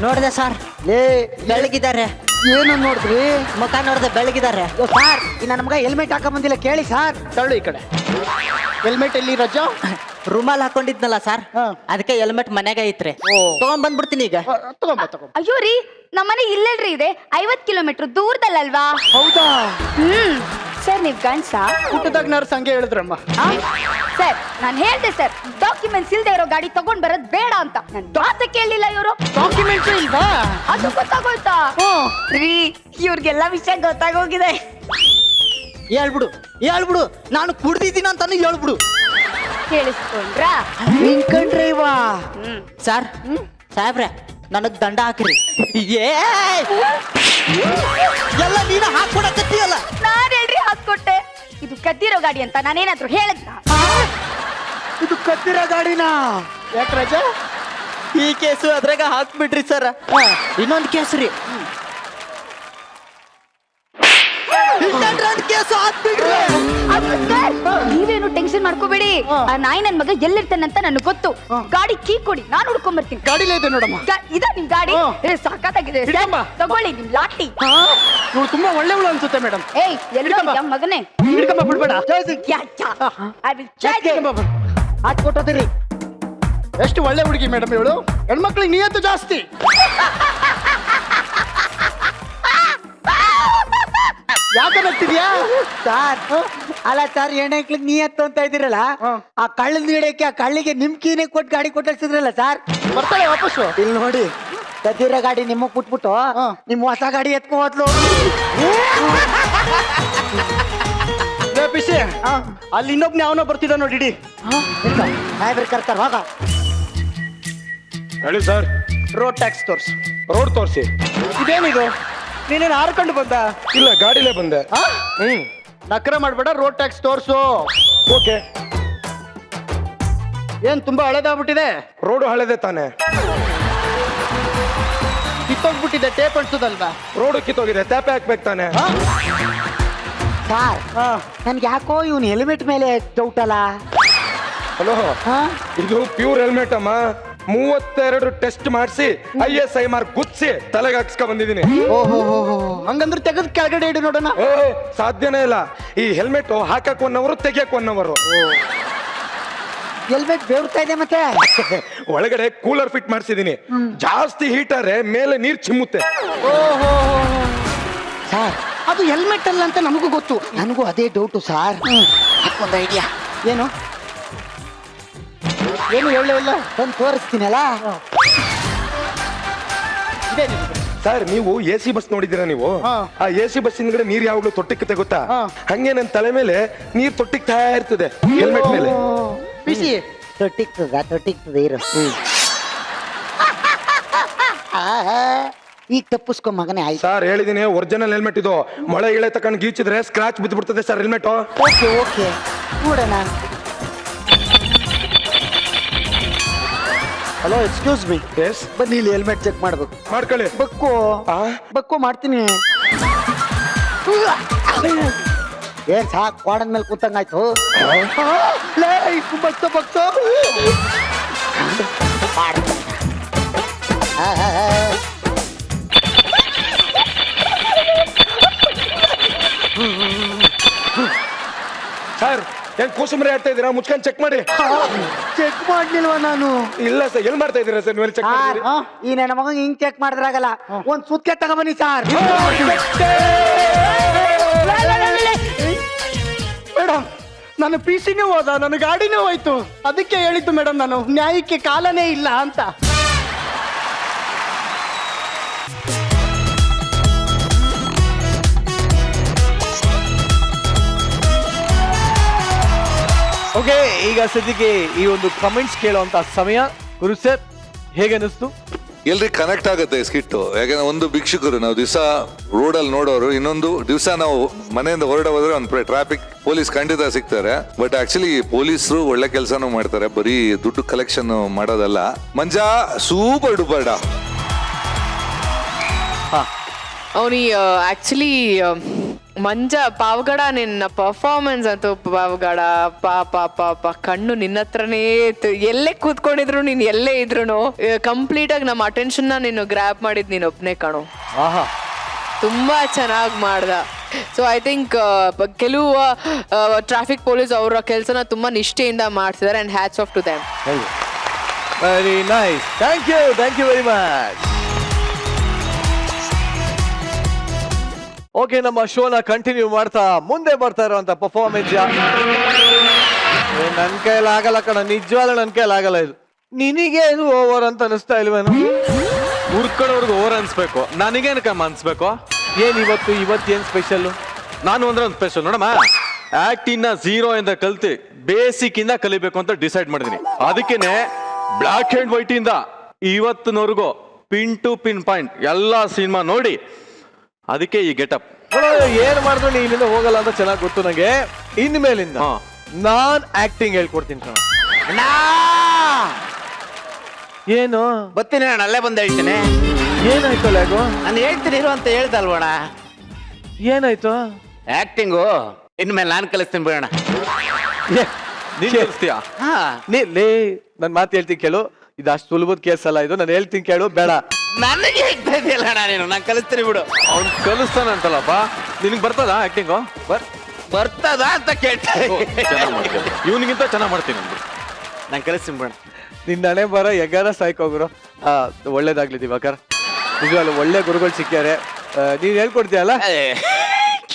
ನೋಡಿದೆ ಸರ್, ಲೇ ಬೆಳಗಿದ್ದಾರೆ. ಏನು ನೋಡಿದ್ರಿ? ಮುಖ ನೋಡಿದೆ, ಬೆಳಗಿದ್ದಾರೆ. ಸರ್ ಇನ್ನ ನಮ್ಗೆ ಹೆಲ್ಮೆಟ್ ಹಾಕ ಬಂದಿಲ್ಲ, ಕೇಳಿ ಸರ್. ತಳ್ಳು ಈ ಕಡೆ. ಹೆಲ್ಮೆಟ್ ಎಲ್ಲಿ ರಜಾ? ರೂಮಲ್ಲಿ ಹಾಕೊಂಡಿದ್ನಲ್ಲ ಸರ್, ಅದಕ್ಕೆ ಹೆಲ್ಮೆಟ್ ಮನೆಗೆ ಐತ್ರಿ. ತಗೊಂಡ್ ಬಂದ್ಬಿಡ್ತೀನಿ ಈಗ. ತಗೊಂಬ. ಅಯ್ಯೋ ರೀ, ನಮ್ಮನೆ ಇಲ್ಲೆಲ್ರಿ ಇದೆ, 50 ಕಿಲೋಮೀಟರ್ ದೂರದಲ್ಲಲ್ವಾ? ಹೌದಾ? ಸರ್ ನೀವ್ ಗಂಡ್ಸಾ? ಹುಟ್ಟದಾಗ ನರ್ಸ್ ಹಂಗೆ ಹೇಳಿದ್ರಮ್ಮ. ಸರ್ ನಾನ್ ಹೇಳ್ದೆ ಸರ್, ಡಾಕ್ಯುಮೆಂಟ್ಸ್ ಇಲ್ದೆ ಇರೋ ಗಾಡಿ ತಗೊಂಡ್ ಬರೋದ್ ಬೇಡ ಅಂತ. ನನ್ ಮಾತು ಕೇಳಲಿಲ್ಲ ಇವರು. ಡಾಕ್ಯುಮೆಂಟ್ಸ್ ಇಲ್ವಾ? ಅದು ಗೊತ್ತಾಗೋಯ್ತಾ? ರೀ ಇವ್ರಿಗೆಲ್ಲ ವಿಷಯ ಗೊತ್ತಾಗೋಗಿದೆ. ಹೇಳ್ಬಿಡು, ನಾನು ಕುಡ್ದಿದ್ದೀನಿ ಅಂತಾನು ಹೇಳ್ಬಿಡು. ಕೇಳಿಸ್ಕೊಂಡ್ರಾ? ನಿಂಕಂಡ್ರೇವಾ? ಸರ್ ಸಾಹೇಬ್ರೆ, ನನಗ್ ದಂಡ ಹಾಕ್ರಿ. ಎಲ್ಲ ನೀನ ಹಾಕೊಡಕತ್ತೀಯಲ್ಲ. ನಾನ್ ಹೇಳ್ರಿ ಹಾಕೊಟ್ಟೆ. ಇದು ಕದ್ದಿರೋ ಗಾಡಿ ಅಂತ ನಾನೇನಾದ್ರೂ ಹೇಳದ್ನ? ಇದು ಕತ್ತಿರ ಗಾಡಿನಾ? ಯಾಕೆ ರಜಾ? ಈ ಕೇಸು ಅದ್ರಾಗ ಹಾಕ್ಬಿಟ್ರಿ ಸರ್. ಇನ್ನೊಂದು ಕೇಸು ರೀ, ಕೇಸು ಹಾಕ್ಬಿಟ್ರಿ. ನೀವೇನು ಟೆನ್ಷನ್ ಮಾಡ್ಕೋಬೇಡಿ. ಆ ನಾಯಿ ನನ್ ಮಗ ಎಲ್ಲಿರ್ತಾನಂತ ನನಗೆ ಗೊತ್ತು. ಗಾಡಿ ಕೀ ಕೊಡಿ, ನಾನು ಹುಡ್ಕೊಂಡ್ ಬರ್ತೀನಿ. ಗಾಡಿಲೇ ಇದೆ ನೋಡಮ್ಮ. ಇದ ನಿಮ್ ಗಾಡಿ? ಸಾಕಾಗಿದೆ. ಹಿಡ್ಕೊಂಬ. ತಗೊಳ್ಳಿ ನಿಮ್ ಲಾಟಿ. ಇವ್ಳು ತುಂಬಾ ಒಳ್ಳೆವಳು ಅನ್ಸುತ್ತೆ ಮೇಡಮ್. ಏಯ್ ಎಲ್ಲೋ ಮಗನೇ, ಹಿಡ್ಕೊಂಬ, ಬಿಡ್ಬೇಡ. I will try ಹಿಡ್ಕೊಂಬ. ಕೊಟ್ಟೋದಿರಿ. ಎಷ್ಟು ಒಳ್ಳೆ ಹುಡುಗಿ ಮೇಡಮ್ ಇವಳು. ಹೆಣ್ಮಕ್ಳಿಗೆ ನಿಯತ್ತು ಜಾಸ್ತಿ. ಯಾಕೆ ನಗ್ತಿದ್ಯಾ? ಸರ್ ಅಲ್ಲ ಸರ್, ಹೆಣ್ಣಕ್ಳಿಗೆ ನಿಯತ್ತು ಅಂತ ಇದ್ದೀರಲ್ಲ, ಆ ಕಳ್ಳನ ಹಿಡಿಯಕ್ಕೆ ಆ ಕಳ್ಳಿಗೆ ನಿಮ್ ಕೀನೇ ಕೊಟ್ಟು ಗಾಡಿ ಕೊಟ್ಟಿಸಿದ್ರಲ್ಲ ಸರ್. ಬರ್ತಾಳೆ ವಾಪಸ್ಸು. ಇಲ್ಲಿ ನೋಡಿ, ಕದ್ದಿರೋ ಗಾಡಿ ನಿಮಗ್ ಬಿಟ್ಬಿಟ್ಟು ನಿಮ್ ಹೊಸ ಗಾಡಿ ಎತ್ಕೊ ಹೋದ್ಲು. ಪಿಸಿ ಅಲ್ಲಿ ಇನ್ನೊಬ್ನ ಯಾವನೋ ಬರ್ತಿದ್ದ ನೋಡಿ. ಸಾಹೇಬ್ರು ಕರ್ತಾರ ಹೋಗ. ಹೇಳಿ ಸರ್. ರೋಡ್ ಟ್ಯಾಕ್ಸ್ ತೋರ್ಸು. ರೋಡ್ ತೋರಿಸಿ. ಇದೇನಿದು? ನೀನೇನು ಹಾರ್ಕೊಂಡು ಬಂದ? ಇಲ್ಲ, ಗಾಡಿಲೇ ಬಂದೆ. ನಕರ ಮಾಡ್ಬೇಡ, ರೋಡ್ ಟ್ಯಾಕ್ಸ್ ತೋರ್ಸು. ಓಕೆ. ಏನ್ ತುಂಬಾ ಹಳೇದಾಗ್ಬಿಟ್ಟಿದೆ? ರೋಡು ಹಳೆದೆ ತಾನೆ. ಕಿತ್ತೋಗ್ಬಿಟ್ಟಿದೆ, ಟೇಪ್ ಅನ್ಸೋದಲ್ವಾ? ರೋಡು ಕಿತ್ತೋಗಿದೆ, ಟ್ಯಾಪೆ ಹಾಕ್ಬೇಕು ತಾನೆ. ಸರ್ ನನ್ಗೆ ಯಾಕೋ ಇವನ್ ಹೆಲ್ಮೆಟ್ ಮೇಲೆ ಡೌಟ್ ಅಲ್ಲ. ಹಲೋ, ಇದು ಪ್ಯೂರ್ ಹೆಲ್ಮೆಟ್ ಅಮ್ಮ. 32 ಟೆಸ್ಟ್ ಮಾಡಿಸಿ ISI ಮಾರ್ಕ್ ಗುಚ್ಸಿ ತಲೆಗೆ ಹಾಕ್ಸ್ಕೊ ಬಂದಿದ್ದೀನಿ. ಓಹೋ, ಹಂಗಂದ್ರೆ ತೆಗೆದ್ ಕೆಳಗಡೆ ಇಡು ನೋಡೋಣ. ಸಾಧ್ಯನೇ ಇಲ್ಲ. ಈ ಹೆಲ್ಮೆಟ್ ಹಾಕಕ್ 1 ಅವರ್, ತೆಗಿಯಕ್ 1 ಅವರ್. ಹೆಲ್ಮೆಟ್ ಬೇರ್ತಾ ಇದೆ ಮತ್ತೆ. ಒಳಗಡೆ ಕೂಲರ್ ಫಿಟ್ ಮಾಡಿಸಿದೀನಿ. ಜಾಸ್ತಿ ಹೀಟರೆ ಮೇಲೆ ನೀರ್ ಚಿಮ್ಮುತ್ತೆ. ಓಹೋ, ಸರ್ ಅದು ಹೆಲ್ಮೆಟ್ ಅಲ್ಲ ಅಂತ ನಮಗೂ ಗೊತ್ತು. ನನಗೂ ಅದೇ ಡೌಟು ಸರ್. ಒಂದು ಐಡಿಯಾ. ಏನು ಏನು ಹೇಳಲೇ ಇಲ್ಲ. ಬಂದು ತೋರಿಸ್ತೀನಲ್ಲ. ಸರ್, ನೀವು AC ಬಸ್ ನೋಡಿದ್ದೀರಾ ನೀವು? ಆ AC ಬಸ್ ಹಿಂದ್ಗಡೆ ನೀರ್ ಯಾವಾಗ್ಲೂ ತೊಟ್ಟಿಕ್ಕೆ ಗೊತ್ತಾ? ಹಂಗೆ ನನ್ನ ತಲೆ ಮೇಲೆ ನೀರ್ ತೊಟ್ಟಿಕ್ತಾ ಇರ್ತದೆ ಹೆಲ್ಮೆಟ್ ಮೇಲೆ. ಬಿಸಿ ತೊಟ್ಟಿಕ್ತದ ಇರು. ಈಗ ತಪ್ಪಿಸ್ಕೊ ಮಗನೇ. ಆಯ್ತು ಸರ್, ಹೇಳಿದೀನಿ ಒರಿಜಿನಲ್ ಹೆಲ್ಮೆಟ್ ಇದು. ಮಳೆ ಇಳೆ ತಕೊಂಡು ಗೀಚಿದ್ರೆ ಸ್ಕ್ರಾಚ್ ಬಿದ್ದು ಬಿಡ್ತದೆ ಸರ್ ಹೆಲ್ಮೆಟ್. ಓಕೆ ಓಕೆ ನೋಡೋಣ. Hello, excuse me. ಎಸ್, ಬನ್ನಿ ಇಲ್ಲಿ ಹೆಲ್ಮೆಟ್ ಚೆಕ್ ಮಾಡ್ಬೇಕು. ಮಾಡ್ಕೊಳ್ಳಿ. ಬಕ್ಕು ಮಾಡ್ತೀನಿ. ಏನ್ ಸಾಕ್ ಕೋಡನ್ ಮೇಲೆ ಕೂತಂಗಾಯ್ತು. ಬಕ್ಸೋ ಬಕ್ಸೋ. ಸರ್, ಏನ್ ಕೂಸುಮರಿ ಆಡ್ತಾ ಇದ್ದೀರಾ? ಮುಚ್ಕೊಂಡು ಚೆಕ್ ಮಾಡಿ. ಚೆಕ್ ಮಾಡ್ಲಿಲ್ವಾ ನಾನು? ಇಲ್ಲ ಸರ್, ಎಲ್ಲಿ ಮಾಡ್ತಾ ಇದ್ದೀರಾ ಸರ್? ಚೆಕ್ ಮಾಡಿ. ಈ ನನ್ನ ಮಗ ಹಿಂಗ್ ಚೆಕ್ ಮಾಡಿದ್ರಾಗಲ್ಲ. ಒಂದ್ ಸುತ್ಕೆ ತಗೊಬನ್ನಿ ಸರ್. ಮೇಡಮ್, ನನ್ನ PCನೂ ಹೋದ, ನನ್ನ ಗಾಡಿನೂ ಹೋಯ್ತು. ಅದಕ್ಕೆ ಹೇಳಿದ್ದು ಮೇಡಮ್, ನಾನು ನ್ಯಾಯಕ್ಕೆ ಕಾಲನೇ ಇಲ್ಲ ಅಂತ. ಓಕೆ, ಈಗ ಸದ್ಯಕ್ಕೆ ಈ ಒಂದು ಕಮೆಂಟ್ಸ್ ಕೇಳುವಂತ ಸಮಯ. ಗುರು ಸರ್, ಹೇಗೆ ಅನಿಸ್ತು? ಎಲ್ರಿ ಕನೆಕ್ಟ್ ಆಗುತ್ತೆ ಸ್ಕಿಟ್ಟು. ಯಾಕಂದ್ರೆ ಒಂದು ಭಿಕ್ಷುಕರು ನಾವು ದಿವಸ ರೋಡಲ್ಲಿ ನೋಡೋರು, ಇನ್ನೊಂದು ದಿವಸ ನಾವು ಮನೆಯಿಂದ ಹೊರಡ ಹೋದ್ರೆ ಒಂದು ಟ್ರಾಫಿಕ್ ಪೊಲೀಸ್ ಖಂಡಿತ ಸಿಗ್ತಾರೆ. ಬಟ್ ಆಕ್ಚುಲಿ ಪೊಲೀಸರು ಒಳ್ಳೆ ಕೆಲಸನೂ ಮಾಡ್ತಾರೆ, ಬರೀ ದುಡ್ಡು ಕಲೆಕ್ಷನ್ ಮಾಡೋದಲ್ಲ. ಮಂಜಾ ಸೂಪರ್ ಡೂಪರ್ ಡಾ. ಅವನಿ ಆಕ್ಚುಲಿ ಮಂಜ ಪಾವಗಡ, ನಿನ್ನ ಪರ್ಫಾರ್ಮೆನ್ಸ್ ಅಂತೂ ಪಾವಗಡ. ಪಾಪ ಕಣ್ಣು ನಿನ್ನ ಹತ್ರನೇ ಎಲ್ಲೇ ಕೂತ್ಕೊಂಡಿದ್ರು, ನೀನ್ ಎಲ್ಲೇ ಇದ್ರು ಕಂಪ್ಲೀಟ್ ಆಗಿ ನಮ್ಮ ಅಟೆನ್ಷನ್ ನೀನು ಗ್ರ್ಯಾಪ್ ಮಾಡಿದ್ ನೀನ್ ಒಬ್ನೇ ಕಾಣು. ತುಂಬಾ ಚೆನ್ನಾಗಿ ಮಾಡ್ದ. ಸೊ ಐ ಥಿಂಕ್ ಕೆಲವು ಟ್ರಾಫಿಕ್ ಪೊಲೀಸ್ ಅವರ ಕೆಲಸನ ತುಂಬಾ ನಿಷ್ಠೆಯಿಂದ ಮಾಡ್ತಿದ್ದಾರೆ. And hats off to them. Very nice. Thank you very much. Okay, ನಮ್ಮ ಶೋನ ಕಂಟಿನ್ಯೂ ಮಾಡ್ತಾ ಮುಂದೆ ಬರ್ತಾ ಇರುವಂತ ಪರ್ಫಾರ್ಮೆನ್ಸ್. ನನ್ ಕೈಯಲ್ಲಿ ಆಗಲ್ಲ ಕಣ, ನಿಜವಾಗ್ಲೂ ನನ್ ಕೈಯಲ್ಲಿ ಆಗಲ್ಲ ಇದು. ನಿನಗೆ ಇದು ಓವರ್ ಅಂತ ಅನಿಸ್ತಾ ಇಲ್ವೇನು? ಹುಡ್ಕೊಳ್ಳೋರ್ಗೆ ಓವರ್ ಅನ್ಸ್ಬೇಕು, ನನಗೇನಕ್ಕಮ್ಮ ಅನ್ಸ್ಬೇಕು? ಏನ್ ಇವತ್ತೇನ್ ಸ್ಪೆಷಲ್? ನಾನು ಅಂದ್ರೆ ಒಂದು ಸ್ಪೆಷಲ್ ನೋಡಮ್ಮ. ಆಕ್ಟಿಂಗ್ ನ 0 ಇಂದ ಕಲ್ತಿ ಬೇಸಿಕ್ ಇಂದ ಕಲಿಬೇಕು ಅಂತ ಡಿಸೈಡ್ ಮಾಡಿದೀನಿ. ಅದಕ್ಕೇನೆ ಬ್ಲಾಕ್ ಅಂಡ್ ವೈಟ್ ಇಂದ ಇವತ್ತಿನವರೆಗೂ ಪಿನ್ ಟು ಪಿನ್ ಪಾಯಿಂಟ್ ಎಲ್ಲಾ ಸಿನಿಮಾ ನೋಡಿ, ಅದಕ್ಕೆ ಈ ಗೆಟಪ್. ಏನ್ ಮಾಡಿದ್ರು ನೀ ಇಲ್ಲಿಂದ ಹೋಗಲ್ಲ ಅಂತ ಚೆನ್ನಾಗಿ ಗೊತ್ತು ನಂಗೆ. ಇನ್ಮೇಲಿಂದ ನಾನ್ ಆಕ್ಟಿಂಗ್ ಹೇಳ್ಕೊಡ್ತೀನಿ ಕಣ. ಏನು ಬರ್ತೀನಿ ನಾನು, ಅಲ್ಲೇ ಬಂದು ಹೇಳ್ತೀನಿ. ಏನಾಯ್ತು ಲ್ಯಾಗು? ನಾನು ಹೇಳ್ತೀನಿ ಇರು ಅಂತ ಹೇಳ್ದಲ್ವಣ. ಏನಾಯ್ತು? ಆಕ್ಟಿಂಗು ಇನ್ಮೇಲೆ ನಾನು ಕಲಿಸ್ತೀನಿ ಬಿಡೋಣ. ನೀನ್ ಕಲಿಸ್ತೀಯಾ? ಲೇ, ನನ್ ಮಾತು ಹೇಳ್ತೀನಿ ಕೇಳು. ಇದು ಅಷ್ಟು ಸುಲಭದ ಕೇಸ್ ಅಲ್ಲ ಇದು. ನಾನು ಹೇಳ್ತೀನಿ ಕೇಳು, ಬೇಡ. ನನಗೆ ಹೇಳ್ತಾ ಇದೆಯಲ್ಲ ನೀನು, ನಾನು ಕಲಿಸ್ತೀನಿ ಬಿಡು. ಅವ್ನು ಕಲಿಸ್ತಾನಂತಲ್ಲಪ್ಪ. ನಿನಗೆ ಬರ್ತದ ಆಕ್ಟಿಂಗು? ಬರ್ತದ ಅಂತ ಕೇಳ್ತಾ ಇವನಿಗಿಂತ ಚೆನ್ನಾಗಿ ಮಾಡ್ತೀನಿ. ನಾನು ಕಲಿಸ್ತೀನಿ ಬಿಡ. ನಿನ್ನ ಹಣೆ ಬರ ಎಗಾರ ಸಾಯ್ಕೋಗ್ರು. ಒಳ್ಳೇದಾಗ್ಲಿ ದಿವಾಕರ್, ನಿಜವಲ್ಲ ಒಳ್ಳೆ ಗುರುಗಳು ಸಿಕ್ಕ್ಯಾರೆ. ನೀನ್ ಹೇಳ್ಕೊಡ್ತೀಯಲ್ಲ,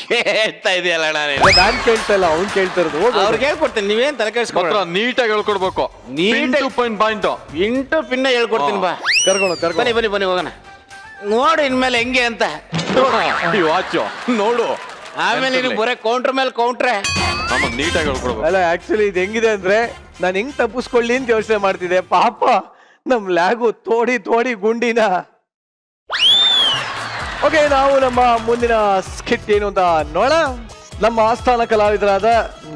ಕೇಳ್ತಾ ಇದೆಯಲ್ಲ ನಾನು. ನಾನ್ ಕೇಳ್ತಾ ಇಲ್ಲ, ಅವ್ನ್ ಕೇಳ್ತಾ ಇರೋದು. ಹೋಗು. ಅವ್ರಿಗೆ ಹೇಳ್ಕೊಡ್ತೀನಿ, ನೀವೇನ್ ತಲೆ ಕೆಡಿಸ್ಕೊಬೇಡ. ಮಾತ್ರ ನೀಟಾಗಿ ಹೇಳ್ಕೊಡ್ಬೇಕು. ನೀಟಾಗಿ ಪಾಯಿಂಟ್ ಇಂಟು ಪಿನ್ನ ಹೇಳ್ಕೊಡ್ತೀನಿ ಬಾ. ಕರ್ಕೊಂಡು ಬನ್ನಿ ಬನ್ನಿ ಬನ್ನಿ ಹೋಗೋಣ. ನೋಡು ಇನ್ಮೇಲೆ ಹೆಂಗೆ ಅಂತ. ಈ ವಾಚು ನೋಡು. ಆಮೇಲೆ ನೀವು ಬರೀ ಕೌಂಟ್ರ್ ಮೇಲೆ ಕೌಂಟ್ರೆ. ನೀಟಾಗಿ ಹೇಳ್ಕೊಡ್ಬೇಕು. ಅಲ್ಲ ಆಕ್ಚುಲಿ ಇದು ಹೆಂಗಿದೆ ಅಂದ್ರೆ, ನಾನು ಹೆಂಗ್ ತಪ್ಪಿಸ್ಕೊಳ್ಳಿ ಅಂತ ಯೋಚನೆ ಮಾಡ್ತಿದ್ದೆ. ಪಾಪ ನಮ್ ಲ್ಯಾಗು ತೋಡಿ ತೋಡಿ ಗುಂಡಿನ. ಓಕೆ, ನಾವು ನಮ್ಮ ಮುಂದಿನ ಸ್ಕಿಟ್ ಏನು ಅಂತ ನೋಡ. ನಮ್ಮ ಆಸ್ಥಾನ ಕಲಾವಿದರಾದ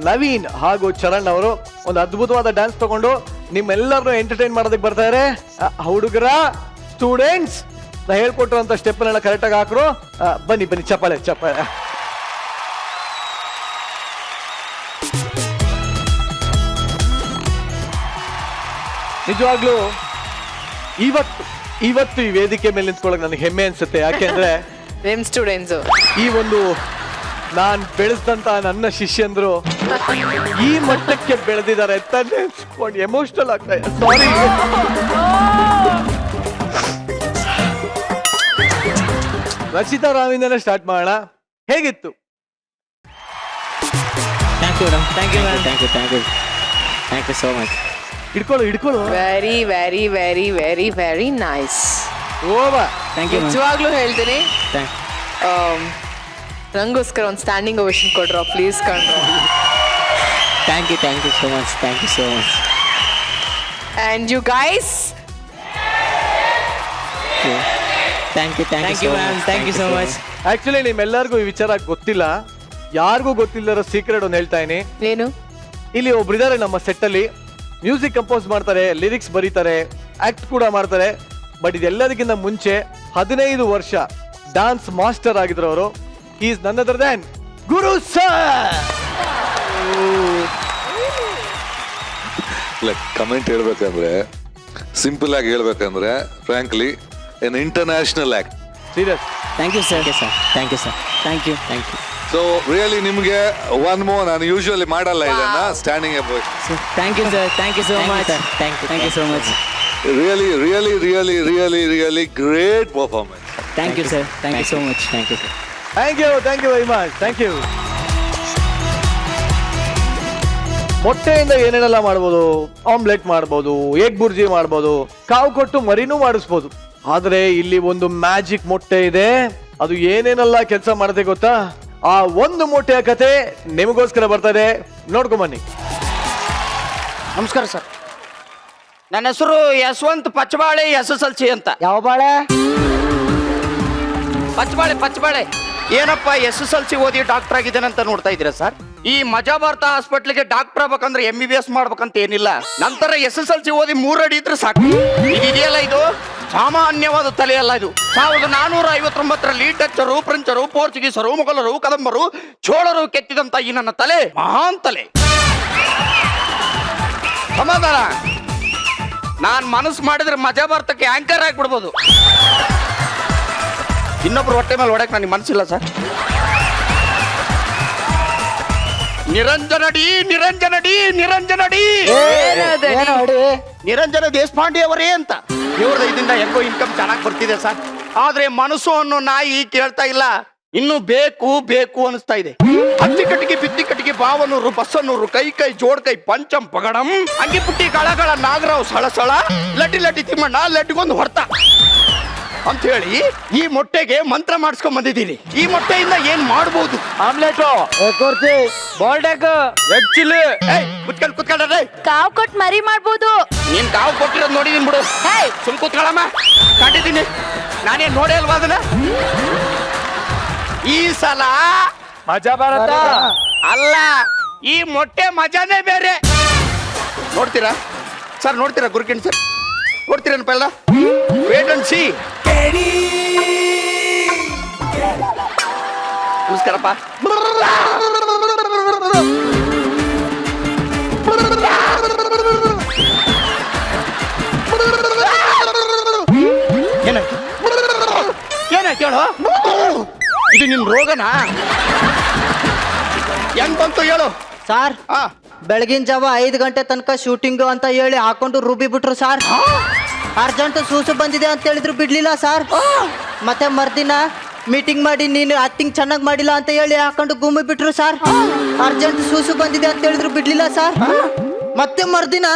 ನವೀನ್ ಹಾಗೂ ಚರಣ್ ಅವರು ಒಂದು ಅದ್ಭುತವಾದ ಡ್ಯಾನ್ಸ್ ತಗೊಂಡು ನಿಮ್ಮೆಲ್ಲರನ್ನು ಎಂಟರ್ಟೈನ್ ಮಾಡೋದಕ್ಕೆ ಬರ್ತಾರೆ. ಹುಡುಗರ ಸ್ಟೂಡೆಂಟ್ಸ್, ನಾ ಹೇಳ್ಕೊಟ್ಟಿರುವಂತ ಸ್ಟೆಪ್ ಎಲ್ಲ ಕರೆಕ್ಟ್ ಆಗಿ ಹಾಕ್ರು. ಬನ್ನಿ ಬನ್ನಿ, ಚಪ್ಪಾಳೆ ಚಪ್ಪಾಳೆ. ನಿಜವಾಗ್ಲೂ ಇವತ್ತು ಈ ವೇದಿಕೆ ಮೇಲೆ ನಿಂತ್ಕೊಳ್ಳೋಕೆ ನನಗೆ ಹೆಮ್ಮೆ ಅನ್ಸುತ್ತೆ. ಯಾಕೆಂದ್ರೆ ನಿಮ್ ಸ್ಟೂಡೆಂಟ್ಸು ಈ ಒಂದು ನಾನ್ ಬೆಳೆಸಿದಂತ ನನ್ನ ಶಿಷ್ಯಂದ್ರು ಈ ಮಟ್ಟಕ್ಕೆ ಬೆಳೆದಿದ್ದಾರೆ ಅಂತ ನೆನ್ಸ್ಕೊಂಡು ಎಮೋಷನಲ್ ಆಗ್ತಾ ಇದೆ. ಸಾರಿ. ರಚಿತಾ ರಾವಿಂದನೇ ಸ್ಟಾರ್ಟ್ ಮಾಡೋಣ. ಹೇಗಿತ್ತು? Thank you so much. ಹಿಡ್ಕೊಳ್ಳು. Very very very very very nice. ಓವಾ. ನಿಜವಾಗ್ಲೂ ಹೇಳ್ತೀನಿ, ನಂಗೋಸ್ಕರ ಒಂದು ಸ್ಟ್ಯಾಂಡಿಂಗ್ ಓವೇಷನ್ ಕೊಡ್ರ ಪ್ಲೀಸ್ ಕಣ್ರು. Thank you so much. And you guys, thank you so much. Actually ನಿಮ್ಮೆಲ್ಲರಿಗೂ ಈ ವಿಚಾರ ಗೊತ್ತಿಲ್ಲ, ಯಾರಿಗೂ ಗೊತ್ತಿಲ್ಲರೋ ಸೀಕ್ರೆಟ್ ಒಂದು ಹೇಳ್ತಾ ಇದೀನಿ. ಏನು? ಇಲ್ಲಿ ಒಬ್ರಿದ್ದಾರೆ ನಮ್ಮ ಸೆಟ್ ಅಲ್ಲಿ, ಮ್ಯೂಸಿಕ್ ಕಂಪೋಸ್ ಮಾಡ್ತಾರೆ, ಲಿರಿಕ್ಸ್ ಬರೀತಾರೆ, ಆಕ್ಟ್ ಕೂಡ ಮಾಡ್ತಾರೆ. ಬಟ್ ಇದೆಲ್ಲದಕ್ಕಿಂತ ಮುಂಚೆ 15 ವರ್ಷ ಡಾನ್ಸ್ ಮಾಸ್ಟರ್ ಆಗಿದ್ರು ಅವರು. Is none other than Guru sir. Comment ಹೇಳ್ಬೇಕಂದ್ರೆ, ಸಿಂಪಲ್ ಆಗಿ ಹೇಳ್ಬೇಕಂದ್ರೆ, frankly an international act. Serious. Thank you sir. Thank you. So really ನಿಮ್ಗೆ ಒನ್ ಮೋರ್, ನಾನು ಯೂಶುವಲಿ ಮಾಡಲ್ಲ ಇದನ್ನ, standing up. Thank you sir. Thank you so much. Thank you so much. Really great performance. Thank you sir. Thank you so much. Thank you sir. Thank you very much. Thank you. ಮೊಟ್ಟೆಯಿಂದ ಏನೇನೆಲ್ಲ ಮಾಡ್ಬೋದು? Omelette ಮಾಡ್ಬೋದು, egg bhurji ಮಾಡ್ಬೋದು, ಕಾವು ಕೊಟ್ಟು ಮರಿನೂ ಮಾಡಿಸ್ಬೋದು. ಆದ್ರೆ ಇಲ್ಲಿ ಒಂದು ಮ್ಯಾಜಿಕ್ ಮೊಟ್ಟೆ ಇದೆ. ಅದು ಏನೇನೆಲ್ಲ ಕೆಲಸ ಮಾಡುತ್ತೆ ಗೊತ್ತಾ? ಆ ಒಂದು ಮೊಟ್ಟೆಯ ಕತೆ ನಿಮಗೋಸ್ಕರ ಬರ್ತಾರೆ, ನೋಡ್ಕೊಂಬನ್ನಿ. ನಮಸ್ಕಾರ ಸರ್, ನನ್ನ ಹೆಸರು ಯಶವಂತ್ ಪಚ್ಚಬಾಳೆ SSLC ಅಂತ. ಯಾವ ಬಾಳೆ? ಪಚ್ಚಬಾಳೆ. ಏನಪ್ಪ SSLC ಓದಿ ಡಾಕ್ಟರ್ ಆಗಿದ್ದೇನೆ ಅಂತ ನೋಡ್ತಾ ಇದ್ದೀರಾ ಸರ್? ಈ ಮಜಾ ಭಾರತ ಹಾಸ್ಪಿಟ್ಲಿಗೆ ಡಾಕ್ಟರ್ ಆಗ್ಬೇಕಂದ್ರೆ MBBS ಮಾಡ್ಬೇಕಂತ ಏನಿಲ್ಲ. ನಂತರ SSLC ಓದಿ 3 ಅಡಿ ಇದ್ರೆ ಸಾಕು. ಇದೆಯಲ್ಲ, ಇದು ಸಾಮಾನ್ಯವಾದ ತಲೆ ಅಲ್ಲ. ಇದು 1459ರಲ್ಲಿ ಡಚ್ಚರು, ಫ್ರೆಂಚರು, ಪೋರ್ಚುಗೀಸರು, ಮೊಘಲರು, ಕದಂಬರು, ಚೋಳರು ಕೆತ್ತಿದಂತ ಈ ನನ್ನ ತಲೆ ಮಹಾನ್ ತಲೆ. ಸಮಾಧಾನ. ನಾನ್ ಮನಸ್ಸು ಮಾಡಿದ್ರೆ ಮಜಾ ಭಾರತಕ್ಕೆ ಆಂಕರ್ ಆಗಿಬಿಡ್ಬೋದು. ಇನ್ನೊಬ್ರು ಹೊಟ್ಟೆ ಮೇಲೆ ಹೊಡಕ್ ನನಗೆ ಮನಸ್ಸಿಲ್ಲ ಸರ್. ನಿರಂಜನ ದೇಶಪಾಂಡೆ ಅವರೇ ಅಂತ. ಇದರಿಂದ ಹೆಂಗೋ ಇನ್ಕಮ್ ಚೆನ್ನಾಗಿ ಬರ್ತಿದೆ ಸರ್. ಆದ್ರೆ ಮನಸ್ಸು ಅನ್ನೋ ನಾಯಿ ಕೇಳ್ತಾ ಇಲ್ಲ, ಇನ್ನು ಬೇಕು ಅನಿಸ್ತಾ ಇದೆ. ಹತ್ತಿ ಕಟ್ಟಿಗೆ, ಬಿತ್ತಿ ಕಟ್ಟಿಗೆ, ಬಾವನೂರು, ಬಸ್ಸನ್ನೂರು, ಕೈ ಜೋಡ್ಕೈ, ಪಂಚಂ ಪಗಡಂ, ಅಂಗಿ ಪುಟ್ಟಿ, ಗಳಗಳ, ನಾಗರಾವ್, ಸಳ, ಲಡ್ಡಿ ತಿಮ್ಮಣ್ಣ, ಲಡ್ಡಿಗೊಂದು ಹೊರ್ತ ಅಂತ ಹೇಳಿ ಈ ಮೊಟ್ಟೆಗೆ ಮಂತ್ರ ಮಾಡಿಸ್ಕೊಂಡ್ ಬಂದಿದ್ದೀನಿ. ಈ ಮೊಟ್ಟೆಯಿಂದ ಏನ್ ಮಾಡ್ಬೋದು? Omelette, boiled egg, red chilli. ಕುತ್ಕೊಳ್ಳ. ಕಾವ್ ಕೊಟ್ ಮರಿ ಮಾಡ್ಬೋದು. ನೀನ್ ಕಾವು ಕೊಟ್ಟಿರೋದು ನೋಡಿದೀನಿ ಬಿಡು. ಸುಮ್ ಕೂತ್ಕೊಳ್ಳಮ್ಮ, ಕಂಡಿದ್ದೀನಿ. ನಾನೇನ್ ನೋಡೇ ಅಲ್ವಾ ಅದನ್ನ? ಈ ಸಲ ಮಜಾ ಭಾರತ ಅಲ್ಲ, ಈ ಮೊಟ್ಟೆ ಮಜಾನೇ ಬೇರೆ. ನೋಡ್ತೀರಾ ಸರ್? ನೋಡ್ತೀರಾ ಗುರುಕಿಣ್ ಸರ್? ನೋಡ್ತೀರೇನಪ್ಪ ಎಲ್ಲ? Wait and see. ನಮಸ್ಕಾರಪ್ಪ. ಏನಾಯ್ತು ಹೇಳು? ಇದು ನಿನ್ ರೋಗನಾ? ಹೆಂಗ್ ಬಂತು ಹೇಳು ಸರ್, ಬೆಳಗಿನ ಜಾವ 5 ಗಂಟೆ ತನಕ ಶೂಟಿಂಗು ಅಂತ ಹೇಳಿ ಹಾಕೊಂಡು ರುಬ್ಬಿ ಬಿಟ್ರು ಸರ್. ಅರ್ಜೆಂಟ್ ಸೂಸು ಬಂದಿದೆ ಅಂತ ಹೇಳಿದ್ರು ಬಿಡ್ಲಿಲ್ಲ ಸರ್. ಮತ್ತೆ ಮರ್ದಿನ ಮೀಟಿಂಗ್ ಮಾಡಿ ನೀನು ಆಕ್ಟಿಂಗ್ ಚೆನ್ನಾಗಿ ಮಾಡಿಲ್ಲ ಅಂತ ಹೇಳಿ ಹಾಕೊಂಡು ಗುಮ್ಮಿ ಬಿಟ್ರು ಸರ್. ಅರ್ಜೆಂಟ್ ಸೂಸು ಬಂದಿದೆ ಅಂತ ಹೇಳಿದ್ರು ಬಿಡ್ಲಿಲ್ಲ ಸರ್. ಮತ್ತೆ ಮರ್ದಿನ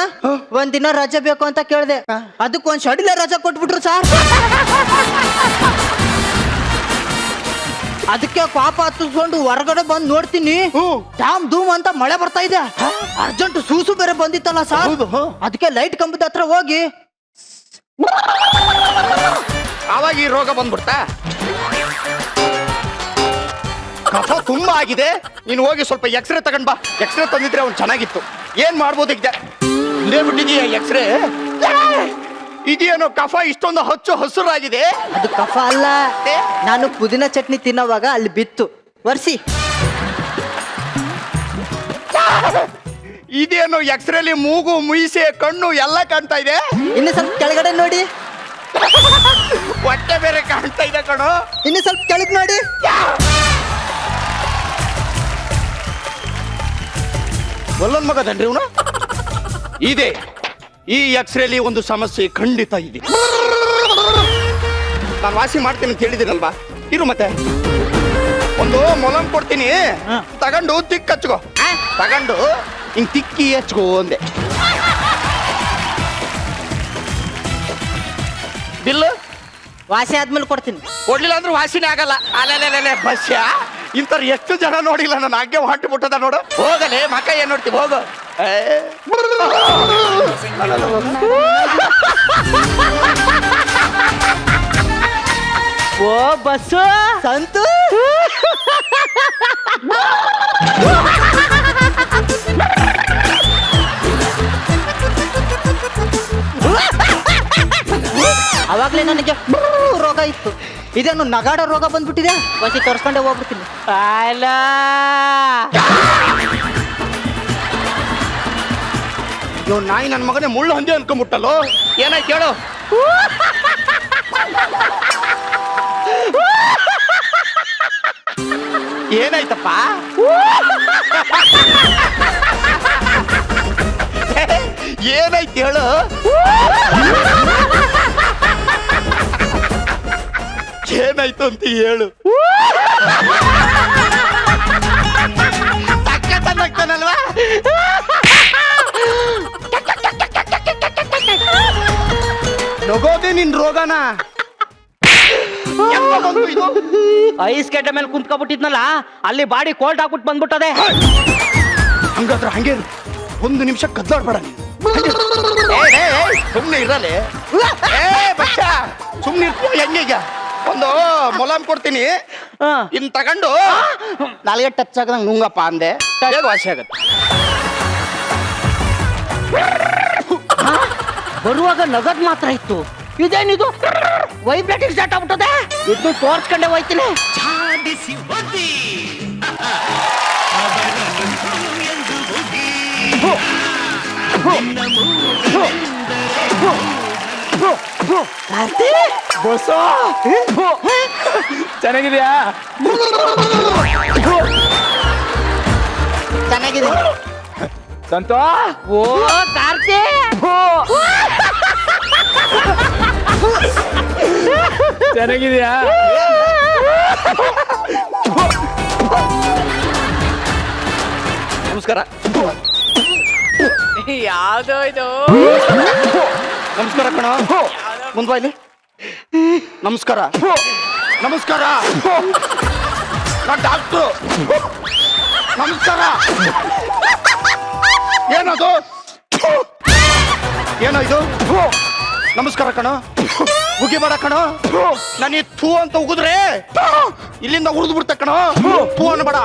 ಒಂದಿನ ರಜೆ ಬೇಕು ಅಂತ ಕೇಳಿದೆ, ಅದಕ್ಕೊಂದ್ ಶಡಿಲ ರಜೆ ಕೊಟ್ಬಿಟ್ರು ಸರ್. ಅದಕ್ಕೆ ಪಾಪ ಹತ್ತಿಸ್ಕೊಂಡು ಹೊರಗಡೆ ಬಂದು ನೋಡ್ತೀನಿ, ಧಾಮ್ ಧೂಮ್ ಅಂತ ಮಳೆ ಬರ್ತಾ ಇದೆ. ಅರ್ಜೆಂಟ್ ಸೂಸು ಬೇರೆ ಬಂದಿತ್ತಲ್ಲ ಸರ್. ಅದಕ್ಕೆ ಲೈಟ್ ಕಂಬದ ಹತ್ರ ಹೋಗಿ ಆವಾಗ ಈ ರೋಗ ಬಂದ್ಬಿಡ್ತಾ? ಕಫ ತುಂಬಾ ಆಗಿದೆ, ನೀನು ಹೋಗಿ ಸ್ವಲ್ಪ ಎಕ್ಸ್ರೇ ತಗೊಂಡ್ ಬಾ. ಎಕ್ಸ್ರೇ ತಂದಿದ್ರೆ ಅವ್ನು ಚೆನ್ನಾಗಿತ್ತು. ಏನ್ ಮಾಡ್ಬೋದು ಈಗ? ಇಲ್ಲೇ ಬಿಟ್ಟಿದೀಯ ಎಕ್ಸ್ರೇ? ಇದೇನೋ ಕಫ ಇಷ್ಟೊಂದು ಹಸುರಾಗಿದೆ. ಅದು ಕಫ ಅಲ್ಲ, ನಾನು ಪುದೀನ ಚಟ್ನಿ ತಿನ್ನೋವಾಗ ಅಲ್ಲಿ ಬಿತ್ತು ವರ್ಷಿ. ಇದೇನು ಎಕ್ಸ್ರೇಲಿ ಮೂಗು ಮುಯಿಸೆ ಕಣ್ಣು ಎಲ್ಲ ಕಾಣ್ತಾ ಇದೆ. ಇನ್ನು ಸ್ವಲ್ಪ ಕೆಳಗಡೆ ನೋಡಿ, ಹೊಟ್ಟೆ ಬೇರೆ ಕಾಣ್ತಾ ಇದೆ ಕಣೋ. ಇನ್ನು ಸ್ವಲ್ಪ ಕೆಳಗೆ ನೋಡಿ. ಒಲ್ಲೊಂದ್ ಮಗದನ್ರಿ ಇವನು. ಇದೆ ಈ ಎಕ್ಸ್ರೇಲಿ ಒಂದು ಸಮಸ್ಯೆ ಖಂಡಿತ ಇದೆ. ನಾನು ವಾಸಿ ಮಾಡ್ತೀನಿ ಅಂತ ಹೇಳಿದ್ದೀನಲ್ವಾ, ಇರು. ಮತ್ತೆ ಒಂದು ಮೊಲಮ್ ಕೊಡ್ತೀನಿ, ತಗೊಂಡು ತಿಕ್ಕ ಹಚ್ಕೋ. ತಗೊಂಡು ಹಿಂಗ್ ತಿಕ್ಕಿ ಹಚ್ಕೋ ಅಂದೆ. ಬಿಲ್ಲು ವಾಸಿ ಆದ್ಮೇಲೆ ಕೊಡ್ತೀನಿ. ಕೊಡ್ಲಿಲ್ಲ ಅಂದ್ರೆ ವಾಸಿನೇ ಆಗಲ್ಲ. ಅಲ್ಲೇ ಬಸ್ಯ ಇಂಥವ್ರು ಎಷ್ಟು ಜನ ನೋಡಿಲ್ಲ. ನಾನು ಹಾಗೆ ಹೊಂಟು ಬಿಟ್ಟದ ನೋಡು. ಹೋಗಲೇ ಮಕ್ಕ ಏನ್ ನೋಡ್ತೀವಿ, ಹೋಗು. ಓ ಬಸ್ಸು ಸಂತು. ಅವಾಗ್ಲೇ ನನಗೆ ರೋಗ ಇತ್ತು. ಇದೇನು ನಗಾಡ ರೋಗ ಬಂದ್ಬಿಟ್ಟಿದೆ. ವಸಿ ತೋರಿಸ್ಕೊಂಡೆ ಹೋಗ್ಬಿಡ್ತೀನಿ. ಅಲ್ಲ ಇವ್ ನಾಯಿ ನನ್ನ ಮಗನೇ ಮುಳ್ಳು ಹಂದಿ ಅನ್ಕೊಂಡ್ಬಿಟ್ಟಲ್ಲೋ. ಏನಾಯ್ತು ಹೇಳು? ಏನಾಯ್ತಪ್ಪ? ಏನಾಯ್ತು ಹೇಳು? ಏನಾಯ್ತು ಅಂತ ಹೇಳು. ತಕ್ಕತ್ತಲ್ವಾ? ನಗೋದೆ ನಿನ್ ರೋಗನ. ಐಸ್ ಕೆಟ್ಟ ಮೇಲೆ ಕುಂತ್ಕೊಬಿಟ್ಟಿದ್ನಲ್ಲ, ಅಲ್ಲಿ ಬಾಡಿ ಕೋಲ್ಡ್ ಹಾಕ್ಬಿಟ್ಟು ಬಂದ್ಬಿಟ್ಟದೆ. ಹಂಗಾದ್ರೆ ಹಂಗೆ ಒಂದು ನಿಮಿಷ ಕದ್ಲಾಡ್ಬೇಡ ನೀನು. ಸುಮ್ನೆ ಇರಲಿ. ಸುಮ್ನೆ ಇರ್ತೀಯ ಹೆಂಗೀಗ? ಒಂದು ಮೊಲಾಮ್ ಕೊಡ್ತೀನಿ, ಇನ್ ತಗೊಂಡು ನಾಲ್ಗೆ ಟಚ್ ಆಗದಂಗ್ ನುಂಗಪ್ಪ ಅಂದೆ. ಹೇಗೆ ವಾಸಿ ಆಗತ್ತೆ? ಬರುವಾಗ ನಗದ್ ಮಾತ್ರ ಇತ್ತು, ಇದೇನಿದು ವೈಬ್ರೇಟಿಂಗ್ ಸ್ಟಾರ್ಟ್ ಆಗ್ಬಿಟ್ಟದೆ. ಇದು ತೋರ್ಸ್ಕೊಂಡೆ ಹೋಯ್ತೀನಿ. ಚೆನ್ನಾಗಿದ್ಯಾ? ಚೆನ್ನಾಗಿದೆ ಸಂತೋ. ಓ ಕಾರ್ತಿ, ಚೆನ್ನಾಗಿದ್ಯಾ? ನಮಸ್ಕಾರ. ಯಾವ್ದೋ ಇದು. ನಮಸ್ಕಾರ ಕಣ. ಮುಂದ್ ಬಾ ಇಲ್ಲಿ. ನಮಸ್ಕಾರ. ನಮಸ್ಕಾರ. ಡಾಕ್ಟ್ರು. ನಮಸ್ಕಾರ. ಏನದು? ಏನೋ ಇದು? ನಮಸ್ಕಾರ ಕಣ. ಮುಗಿಬೇಡ ಕಣ. ನಾನು ಥೂ ಅಂತ ಉಗಿದ್ರೆ ಇಲ್ಲಿಂದ ಉಳಿದು ಬಿಡ್ತ ಕಣ. ಥೂ ಅನ್ಬೇಡ.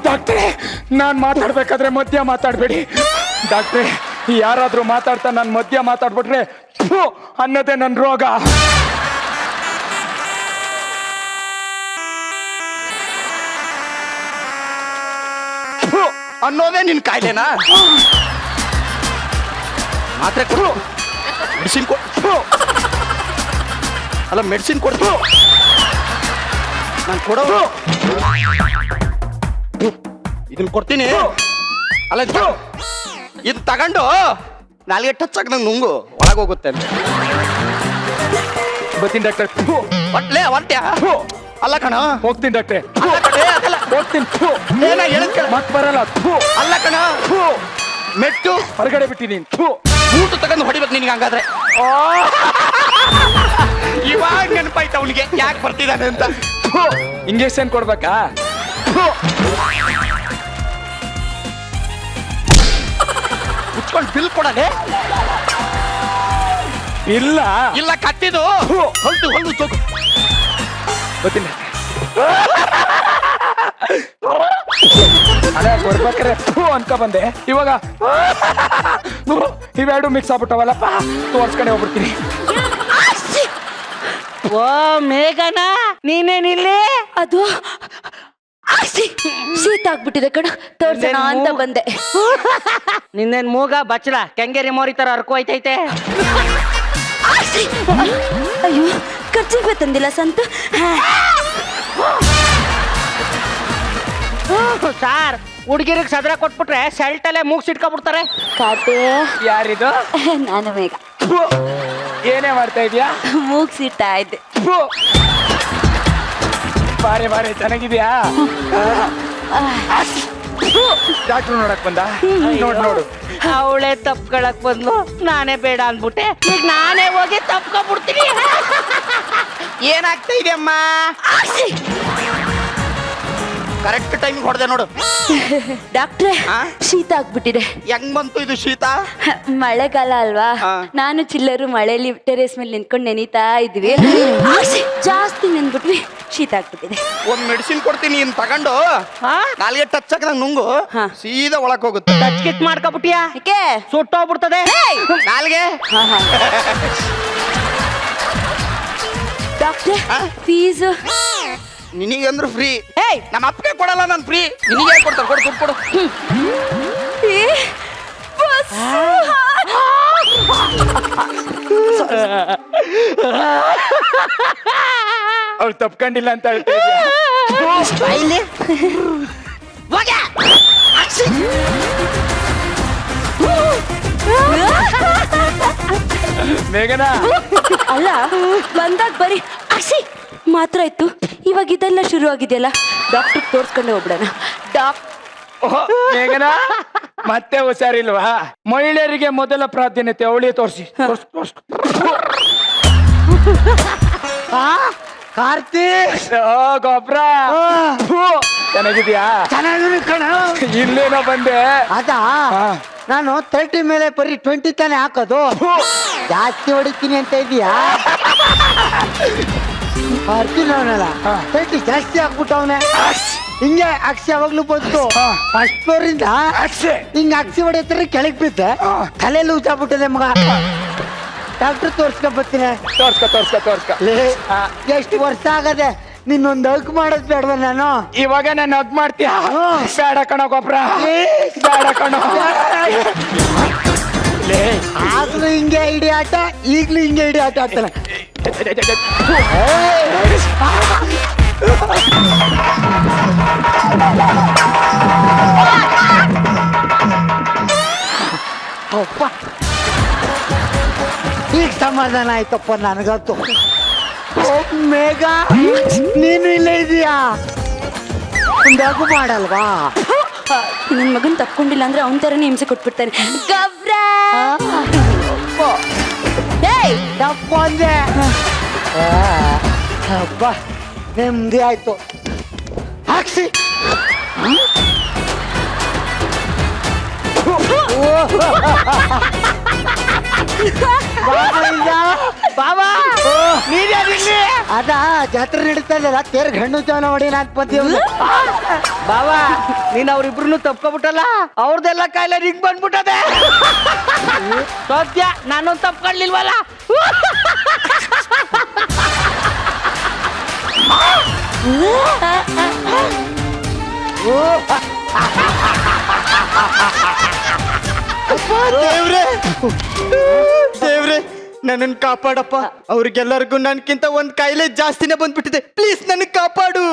ಡಾಕ್ಟ್ರೇ, ನಾನ್ ಮಾತಾಡ್ಬೇಕಾದ್ರೆ ಮಧ್ಯ ಮಾತಾಡ್ಬೇಡಿ. ಡಾಕ್ಟ್ರೇ, ಯಾರಾದ್ರೂ ಮಾತಾಡ್ತಾ ನಾನು ಮಧ್ಯ ಮಾತಾಡ್ಬಿಟ್ರೆ ಥು ಅನ್ನೋದೇ ನನ್ನ ರೋಗ. ಥು ಅನ್ನೋದೇ ನಿನ್ ಕಾಯಿಲೆನಾ? ಮಾತ್ರೆ ಕೊಡು, ಮೆಡಿಸಿನ್ ಕೊಡು. ಅಲ್ಲ ಮೆಡಿಸಿನ್ ಕೊಡ್ತು ನಾನು ಕೊಡೋ. ಇದನ್ನ ಕೊಡ್ತೀನಿ. ಅಲ್ಲ ಇದು ತಗೊಂಡು ನಾಲ್ಗೆ ಟಚ್ ಆಗ ನಂಗೆ ನುಂಗು ಒಳಗೋಗುತ್ತೆ ಅಂತ. ಬರ್ತೀನಿ ಡಾಕ್ಟ್ರೆ. ಒಟ್ಲೇ ಹೊಂಟ್ಯಾ? ಅಲ್ಲ ಕಣ, ಹೋಗ್ತೀನಿ ಡಾಕ್ಟ್ರೆ. ಅಲ್ಲ ಕಣೆ, ಅದಲ್ಲ. ಹೋಗ್ತೀನಿ. ಏನ ಹೇಳಿದ್ ಕೇಳು. ಮತ್ ಬರಲ್ಲ. ಅಲ್ಲ ಕಣ, ಮೆಟ್ಟು ಹೊರಗಡೆ ಬಿಟ್ಟಿದ್ದೀನಿ. ಊಟ ತಗೊಂಡು ಹೊಡಿಬೇಕು ನಿನ್ಗೆ ಹಂಗಾದ್ರೆ. ಇವಾಗ ನೆನಪಾಯ್ತು ಅವನಿಗೆ ಯಾಕೆ ಬರ್ತಿದ್ದಾನೆ ಅಂತ. ಇಂಜೆಕ್ಷನ್ ಕೊಡ್ಬೇಕಾ? ಉಚ್ಕೊಂಡು ಬಿಲ್ ಕೊಡಲೆ. ಇಲ್ಲ ಇಲ್ಲ ಕಟ್ಟಿದು ಹೊಲ್ದು ಹೊಲ್ದು ತಗೋ. ಬರ್ತೀನಿ. ಅದೇ ಕೊಡ್ಬೇಕಾರೆ ಅನ್ಕೊ ಬಂದೆ. ಇವಾಗ ಇವೆರಡು ಮಿಕ್ಸ್ ಆಗ್ಬಿಟ್ಟವಲ್ಲಪ್ಪ, ತೋರ್ಸ್ಕೊಂಡೆ ಹೋಗ್ಬಿಡ್ತೀನಿ. ಓ ಮೇಘನ, ನೀನೇನಿಲ್ಲಿ? ಅದು ಶೀತ ಆಗ್ಬಿಟ್ಟಿದೆ ಕಣ, ತೋರ್ಸೋಣ ಅಂತ ಬಂದೆ. ನಿನ್ನೇನ್ ಮೂಗ ಬಚ್ಚಲ ಕೆಂಗೇರಿ ಮೋರಿ ತರ ಹರ್ಕೋಯ್ತೈತೆ. ಅಯ್ಯೋ ಖರ್ಚಿಗೆ ತಂದಿಲ್ಲ ಸಂತ. ಸಾರ್, ಹುಡುಗಿರಿಗೆ ಸದ್ರ ಕೊಟ್ಬಿಟ್ರೆ ಸೆಲ್ಟಲ್ಲೇ ಮೂಗ್ಸಿಟ್ಕೊಬಿಡ್ತಾರೆ. ಕಾಟೆ ಯಾರಿದು? ನಾನು ಮೇಘ. ಏನೇ ಮಾಡ್ತಾ ಇದೀಯಾ? ಮೂಗ್ಸಿಡ್ತಾ ಇದ್ದೆ. ಬಾರೆ ಬಾರೆ, ಚೆನ್ನಾಗಿದ್ಯಾ? ಡಾಕ್ಟ್ರು ನೋಡಕ್ ಬಂದ. ನೋಡು ನೋಡು, ಅವಳೆ ತಪ್ಕೊಳಕ್ ಬಂದ್ಲು, ನಾನೇ ಬೇಡ ಅಂದ್ಬಿಟ್ಟೆ. ಈಗ ನಾನೇ ಹೋಗಿ ತಪ್ಕೊಬಿಡ್ತೀನಿ. ಏನಾಗ್ತಾ ಇದೆಯಮ್ಮ? ಕರೆಕ್ಟ್ ಟೈಮಿಗೆ ಹೊಡೆದೆ ನೋಡು. ಡಾಕ್ಟ್ರೆ, ಶೀತ ಆಗ್ಬಿಟ್ಟಿದೆ. ಹೆಂಗ್ ಬಂತು ಇದು ಶೀತ? ಮಳೆಗಾಲ ಅಲ್ವಾ, ನಾನು ಚಿಲ್ಲರು ಮಳೆಯಲ್ಲಿ ಟೆರೇಸ್ ಮೇಲೆ ನಿಂತ್ಕೊಂಡು ನೆನೀತಾ ಇದ್ವಿ. ಜಾಸ್ತಿ ನೆನ್ಬಿಟ್ವಿ, ಶೀತ ಆಗ್ಬಿಟ್ಟಿದೆ. ಒಂದ್ ಮೆಡಿಸಿನ್ ಕೊಡ್ತೀನಿ, ಇನ್ ತಗೊಂಡು ನಾಲ್ಗೆ ಟಚ್ ಹಾಕಿದಂಗ್ ನುಂಗು, ಸೀದಾ ಒಳಕ್ ಹೋಗುತ್ತೆ. ಟಚ್ ಕಿಟ್ ಮಾಡ್ಕೊಬಿಟ್ಟಿಯಾ? ಏಕೆ ಸುಟ್ಟೋಗ್ಬಿಡ್ತದೆ ನಾಲ್ಗೆ. ಡಾಕ್ಟ್ರೆ, ಫೀಸ್ ನಿನಗಂದ್ರು ಫ್ರೀ. ಏಯ್, ನಮ್ಮ ಅಪ್ಪಗೆ ಕೊಡಲ್ಲ, ನಾನು ಫ್ರೀ. ನಿನಗೆ ಕೊಡ್ತಾರೆ, ಕೊಡು ದುಡ್ಡು ಕೊಡು. ಅವ್ಳು ತಪ್ಕೊಂಡಿಲ್ಲ ಅಂತ ಹೇಳ್ತಾ ಇದೀಯ. ಮೇಘನಾ, ಅಲ್ಲ ಬಂದಾಗ ಬರೀ ಅಸಿ ಮಾತ್ರ ಇತ್ತು, ಇವಾಗ ಇದೆಲ್ಲ ಶುರು ಆಗಿದೆಯಲ್ಲ. ಡಾಕ್ಟರ್ ತೋರ್ಸ್ಕೊಂಡೆ ಹೋಗ್ಬಿಡೋಣ. ಮೇಘನಾ, ಮತ್ತೆ ಹುಷಾರಿಲ್ವಾ? ಮಹಿಳೆಯರಿಗೆ ಮೊದಲ ಪ್ರಾಧಾನ್ಯತೆ ಅವಳಿಗೆ ತೋರಿಸಿ. ಕಾರ್ತಿ ಗೊಬ್ಬರ ಚೆನ್ನಾಗಿದ್ಯಾ? ಚೆನ್ನಾಗಿ ಕಣ. ಇಲ್ಲೇನೋ ಬಂದೆ. ಅದಾ, ನಾನು 30 ಮೇಲೆ ಬರೀ 20 ತಾನೇ ಹಾಕೋದು. ಜಾಸ್ತಿ ಹೊಡಿತೀನಿ ಅಂತ ಇದೀಯಾ? ಬರ್ತೀನಿ ಅವನಲ್ಲ, 30 ಜಾಸ್ತಿ ಹಾಕ್ಬಿಟ್ಟವನೆ. ಹಿಂಗೆ ಅಕ್ಷಿ ಯಾವಾಗ್ಲೂ ಬಂತು. ಫಸ್ಟ್ ಫ್ಲೋರ್ ಇಂದ ಹಿಂಗ ಅಕ್ಷಿ ಹೊಡೆಯತ್ತರ ಕೆಳಗ್ ಬಿದ್ದೆ, ತಲೆಯಲ್ಲಿ ಉಜ್ಜಾಗ್ಬಿಟ್ಟದೆ ಮಗ. ಡಾಕ್ಟರ್ ತೋರ್ಸ್ಕೊಂಡ್ ಬರ್ತೀನಿ. ತೋರ್ಸ್ಕ. ಎಷ್ಟು ವರ್ಷ ಆಗದೆ ನಿನ್ನೊಂದು ಹಗ್ ಮಾಡೋದ್ ಬೇಡವ ನಾನು? ಇವಾಗ ನಾನು ಹಗ್ ಮಾಡ್ತೀಯ? ಬೇಡ ಕಣೋ ಗೊಬ್ಬರ, ಬೇಡ ಕಣೋ. ಆಗ್ಲೂ ಹಿಂಗೆ ಇಡಿ ಆಟ, ಈಗ್ಲೂ ಹಿಂಗೆ ಇಡಿ ಆಟ ಆಡ್ತಾನೆ. ಅಪ್ಪ, ಈಗ ಸಮಾಧಾನ ಆಯ್ತಪ್ಪ ನನಗಂತೂ. ಮೇಘ, ನೀನು ಇಲ್ಲೇ ಇದೀಯಾ? ಒಂದಾಗು ಮಾಡಲ್ವಾ? ನನ್ನ ಮಗನ್ ತಪ್ಕೊಂಡಿಲ್ಲ ಅಂದ್ರೆ ಅವನ ತರನೇ ಹಿಂಸೆ ಕೊಟ್ಬಿಡ್ತಾನೆ. ಗಬ್ರ ತಪ್ಪು ಅಂದೆ. ಅಪ್ಪ, ನೆಮ್ಮದಿ ಆಯ್ತು. ಹಾಕ್ಸಿ. ಬಾಬಾ ಅದ ಜಾತ್ರೆ ನಡೀತಾ ಇದೆಯಲ್ಲ ತೇರ್ಗ್ ಹಣ್ಣು ಚಾವನ ಹೊಡಿ ನಾಕ್ ಬಂದೀವಿ. ಬಾವಾ ನೀನ್ ಅವ್ರಿಬ್ರು ತಪ್ಕೊಬಿಟ್ಟಲ್ಲ ಅವ್ರದೆಲ್ಲ ಕಾಯಿಲೆ ನಿಂಗ್ ಬಂದ್ಬಿಟ್ಟದೆ. ಸದ್ಯ ನಾನೊಂದು ತಪ್ಕೊಳ್ಳಿಲ್ವಲ್ಲ. ದೇವ್ರೆ ನನ್ನನ್ನು ಕಾಪಾಡಪ್ಪ. ಅವ್ರಿಗೆಲ್ಲರಿಗೂ ನನ್ಕಿಂತ ಒಂದ್ ಕಾಯಿಲೆ ಜಾಸ್ತಿನೇ ಬಂದ್ಬಿಟ್ಟಿದೆ. ಪ್ಲೀಸ್ ನನಗೆ ಕಾಪಾಡು.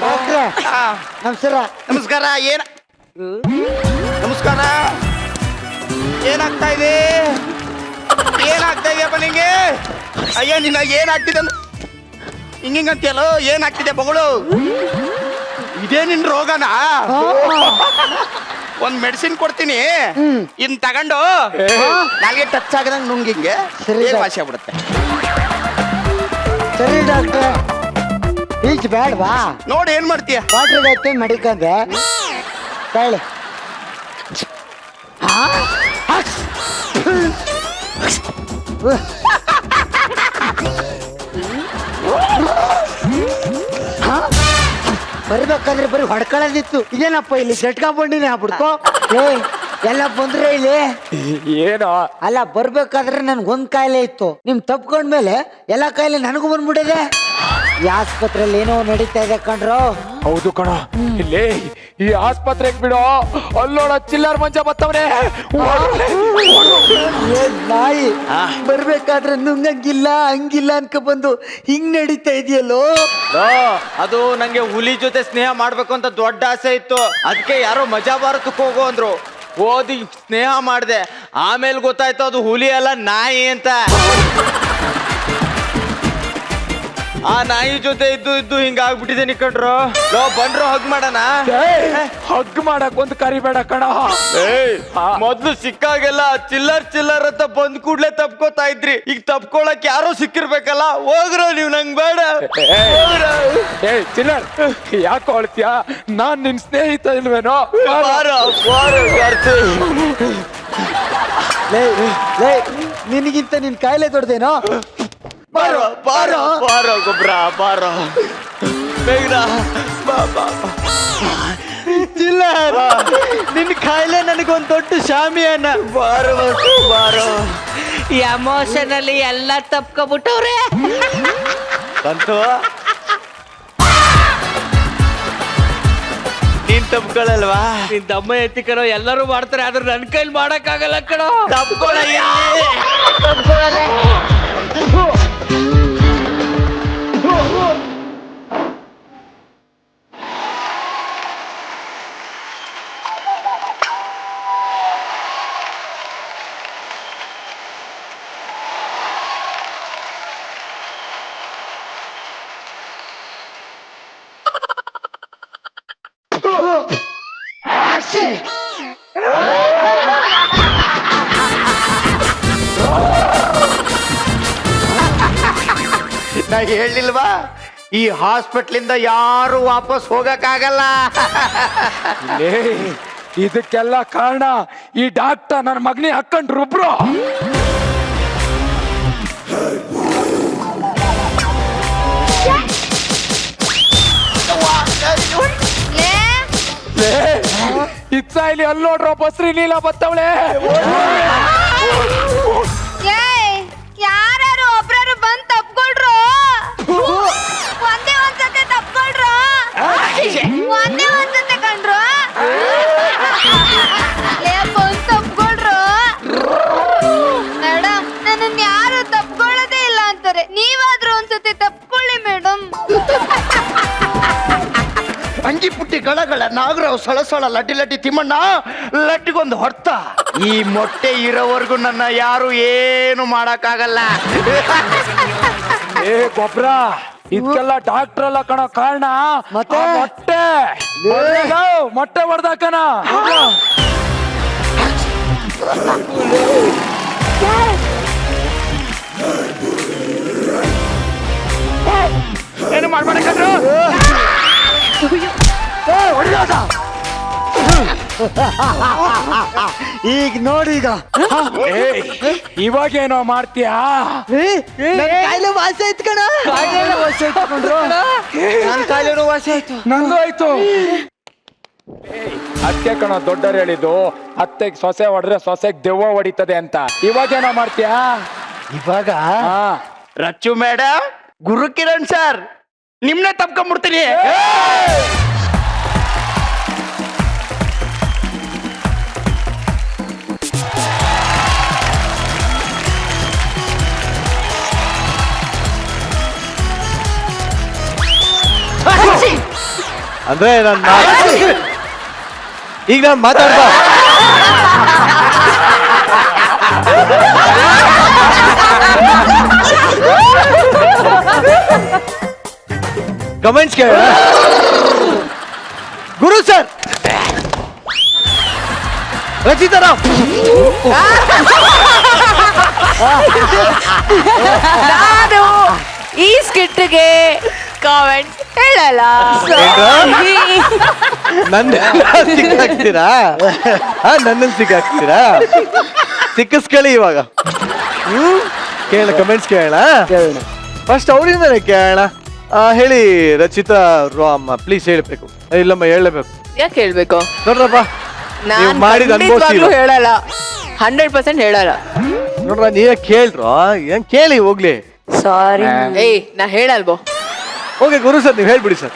ಡಾಕ್ಟ್ರೆ, ನಮಸ್ಕಾರ. ನಮಸ್ಕಾರ. ನಮಸ್ಕಾರ. ಏನಾಗ್ತಾ ಇದೆ? ಏನಾಗ್ತಾ ಇದೆಯಪ್ಪ ನಿಂಗೆ? ಅಯ್ಯ ನಿನ್ನ ಏನಾಗ್ತಿದೆ ಹಿಂಗಂತೀಯಲ್ಲ? ಏನಾಗ್ತಿದೆ ಮಗಳು? ಇದೇ ನಿನ್ ರೋಗನಾ? ಒಂದ್ ಮೆಡಿಸಿನ್ ಕೊಡ್ತೀನಿ, ಇನ್ ತಗೊಂಡು ನಾಲ್ಗೆ ಟಚ್ ಆಗದಂಗ್ ನುಂಗಿಂಗೆ ಸರಿ, ವಾಸಿ ಆಗ್ಬಿಡುತ್ತೆ. ಸರಿ ಡಾಕ್ಟ್ರೆ, ಬೀಚ್ ಬೇಡವಾ? ನೋಡಿ ಏನ್ ಮಾಡ್ತೀಯ? ವಾಟ್ರ್ ಐತೆ ಮಡಿಕಂದೆ ಹೇಳಿ. ಬರ್ಬೇಕಾದ್ರೆ ಬರೀ ಹೊಡ್ಕೊಳ್ಳೋದಿತ್ತು. ಇದೇನಪ್ಪ ಇಲ್ಲಿ ಜಟ್ಕಾಕೊಂಡಿನಿ ಆಗ್ಬಿಡ್ತು. ಏ ಎಲ್ಲ ಬಂದ್ರೆ ಇಲ್ಲಿ ಏನೋ ಅಲ್ಲ, ಬರ್ಬೇಕಾದ್ರೆ ನನ್ಗೊಂದ್ ಕಾಯಿಲೆ ಇತ್ತು, ನಿಮ್ ತಪ್ಕೊಂಡ್ಮೇಲೆ ಎಲ್ಲ ಕಾಯಿಲೆ ನನಗೂ ಬಂದ್ಬಿಟ್ಟಿದೆ. ಈ ಆಸ್ಪತ್ರೆಯಲ್ಲಿ ಏನೋ ನಡೀತಾ ಇದೆ ಕಣ್ರೋ. ಹೌದು ಕಣ. ಇಲ್ಲಿ ಈ ಆಸ್ಪತ್ರೆಗೆ ಬಿಡೋ, ಅಲ್ಲೋಡ ಚಿಲ್ಲರ್ ಮಂಜ ಬತ್ತವ್ರೆ. ಏನ್ ನಾಯಿ, ಬರ್ಬೇಕಾದ್ರೆ ನುಂಗಂಗಿಲ್ಲ ಹಂಗಿಲ್ಲ ಅನ್ಕ ಬಂದು ಹಿಂಗ್ ನಡೀತಾ ಇದೆಯಲ್ಲೋ. ಅದು ನಂಗೆ ಹುಲಿ ಜೊತೆ ಸ್ನೇಹ ಮಾಡ್ಬೇಕು ಅಂತ ದೊಡ್ಡ ಆಸೆ ಇತ್ತು. ಅದಕ್ಕೆ ಯಾರೋ ಮಜಾ ಭಾರತಕ್ಕೆ ಹೋಗೋ ಅಂದ್ರು. ಓದಿ ಸ್ನೇಹ ಮಾಡಿದೆ. ಆಮೇಲೆ ಗೊತ್ತಾಯ್ತು ಅದು ಹುಲಿ ಅಲ್ಲ, ನಾಯಿ ಅಂತ. ಆ ನಾಯಿ ಜೊತೆ ಇದ್ದು ಹಿಂಗಾಗ್ಬಿಟ್ಟಿದ್ದೇನೆ ಕಣ್ರು. ಬಂದ್ರು ಹಗ್ ಮಾಡೋಣ. ಹಗ್ ಮಾಡಕ್ ಒಂದು ಕರಿಬೇಡ ಕಣ. ಮೊದ್ಲು ಸಿಕ್ಕಾಗೆಲ್ಲ ಚಿಲ್ಲರ್ ಅಂತ ಬಂದ್ ಕೂಡ್ಲೆ ತಪ್ಕೋತಾ ಇದ್ರಿ. ಈಗ ತಪ್ಕೊಳಕ್ ಯಾರೋ ಸಿಕ್ಕಿರ್ಬೇಕಲ್ಲ. ಹೋಗ್ರೋ ನೀವು, ನಂಗ್ ಬೇಡ. ಏ ಚಿಲ್ಲರ್, ಯಾಕೆ ಹೊಳ್ತೀಯ? ನಾನ್ ನಿನ್ ಸ್ನೇಹಿತ ಇಲ್ವೇನೋ? ನಿನಗಿಂತ ನಿನ್ ಕಾಯಿಲೆ ದೊಡ್ಡದೇನೋ. ಬಾರೋ ಬಾರೋ ಬಾರೋ ಗೊಬ್ರ ಬಾರೋ, ಬೇಗ ಚಿಲ್ಲರ್, ನಿನ್ ಕಾಯಿಲೆ ನನಗೊಂದ್ ದೊಡ್ಡ ಶಾಮಿಯಾನ. ಬಾರೋ ಬಾರೋ. ಎಮೋಷನಲ್ಲಿ ಎಲ್ಲ ತಪ್ಕೊಬಿಟ್ಟವ್ರೆ. ಬಂತು ನೀನ್ ತಪ್ಕೊಳಲ್ವಾ? ನಿನ್ ತಮ್ಮ ಎತ್ತಿ ಕಣೋ, ಎಲ್ಲರೂ ಮಾಡ್ತಾರೆ, ಆದ್ರೆ ನನ್ ಕೈಲಿ ಮಾಡಕ್ ಆಗಲ್ಲ ಕಣೋ. ತಪ್ಕೊಳ. ನಾ ಹೇಳಿಲ್ವಾ, ಈ ಹಾಸ್ಪಿಟ್ಲಿಂದ ಯಾರು ವಾಪಸ್ ಹೋಗಕ್ಕಾಗಲ್ಲ. ಇದಕ್ಕೆಲ್ಲ ಕಾರಣ ಈ ಡಾಕ್ಟರ್ ನನ್ನ ಮಗನಿ ಹಾಕೊಂಡ್ರು ಒಬ್ರು. ಇತ್ತ ಇಲ್ಲಿ ಅಲ್ಲಿ ನೋಡ್ರೋ, ಬಸ್ರಿ ನೀಲ ಬತ್ತವಳೆ. ಯಾರು ಒಬ್ರು ಬಂದ್ ತಪ್ಕೊಳ್ರು. ಒಂದೇ ಒಂದ್ಸತಿ ತಪ್ಕೊಳ್ರು. ಒಂದೇ ಒಂದ್ಸತಿ ಕಂಡ್ರು. ಬಂದ್ ತಪ್ಕೊಳ್ರು. ಮೇಡಮ್, ನನ್ನ ಯಾರು ತಪ್ಕೊಳ್ಳೋದೇ ಇಲ್ಲ ಅಂತಾರೆ. ನೀವಾದ್ರೂ ಒಂದ್ಸತಿ ತಪ್ಕೊಳ್ಳಿ ಮೇಡಮ್. ಅಂಗಿ ಪುಟ್ಟಿ ಗಳಗಳ ನಾಗರಾವ್ ಸಳಸಳ ಲಡ್ಡಿ ಲಡ್ಡಿ ತಿಮ್ಮಣ್ಣ ಲಡ್ಡಿಗೊಂದು ಹೊಡ್ತ. ಈ ಮೊಟ್ಟೆ ಇರೋವರೆಗೂ ನನ್ನ ಯಾರು ಏನು ಮಾಡಕ್ಕಾಗಲ್ಲ. ಏ ಗೊಬ್ರ, ಇದಕ್ಕೆಲ್ಲ ಡಾಕ್ಟರ್ ಅಲ್ಲ ಕಣ ಕಾರಣ. ಮತ್ತೆ? ಮೊಟ್ಟೆ ಹೊಡ್ದಾಕನ. ಏನು ಮಾಡ್ಬೇಕಂದ್ರು? ಈಗ ನೋಡಿ ಈಗ ಏಯ್, ಇವಾಗೇನೋ ಮಾಡ್ತೀಯಾ? ಕಾಯಿಲೆ ವಾಸಿ ಆಯ್ತು ಕಣ ನನ್ ಕಾಯಿಲೆನೂ ವಾಸಿ ಆಯ್ತು. ನಂದು ಆಯ್ತು. ಅತ್ತೆ ಕಣ ದೊಡ್ಡರು ಹೇಳಿದ್ದು, ಅತ್ತೆಗೆ ಸೊಸೆ ಹೊಡೆದ್ರೆ ಸೊಸೆಗೆ ದೆವ್ವ ಹೊಡಿತದೆ ಅಂತ. ಇವಾಗೇನೋ ಮಾಡ್ತೀಯಾ? ಇವಾಗ ಹಾ. ರಚ್ಚು ಮೇಡಮ್, ಗುರು ಕಿರಣ್ ಸರ್, ನಿಮ್ನೆ ತಪ್ಕೊಂಡ್ಬಿಡ್ತೀನಿ. ಅಂದ್ರೆ ಈಗ ನಾನು ಮಾತಾಡ್ಬಾ ಕಮೆಂಟ್ಸ್ ಕೇಳ ಗುರು ಸರ್, ರಚಿತಾರಾಮ್, ನಾನು ಈ ಸ್ಕಿಟ್ಗೆ ಕಾಮೆಂಟ್ ಹೇಳಲ್ಲ. ನನ್ನ ಸಿಕ್ಕಾಕ್ತೀರಾ? ನನ್ನನ್ನು ಸಿಕ್ಕಾಕ್ತೀರಾ? ಸಿಕ್ಕಿಸ್ಕೊಳ್ಳಿ ಇವಾಗ. ಕೇಳ, ಕಮೆಂಟ್ಸ್ ಕೇಳೋಣ. ಫಸ್ಟ್ ಅವರಿಂದನೇ ಕೇಳೋಣ. ಹೇಳಿ ರಚಿತಾ ರಾಮ್, ಪ್ಲೀಸ್ ಹೇಳ್ಬೇಕು. ಇಲ್ಲಮ್ಮ ಹೇಳಬೇಕು. ಯಾಕೆ ಹೇಳ್ಬೇಕು? ನೋಡ್ರಪ್ಪ, ನೀವು ಮಾಡಿದ ಖಂಡಿತವಾಗ್ಲೂ ಅನುಭವಿಸಿ ಹೇಳಲ್ಲ, 100% ಹೇಳಲ್ಲ. ನೋಡ್ರ, ನೀವೇ ಕೇಳ್ರು, ಏನ್ ಕೇಳಿ ಹೋಗ್ಲಿ. ಸಾರಿ. ಏಯ್, ನಾ ಹೇಳಲ್ವೋ? ಓಕೆ ಗುರು ಸರ್, ನೀವು ಹೇಳ್ಬಿಡಿ ಸರ್.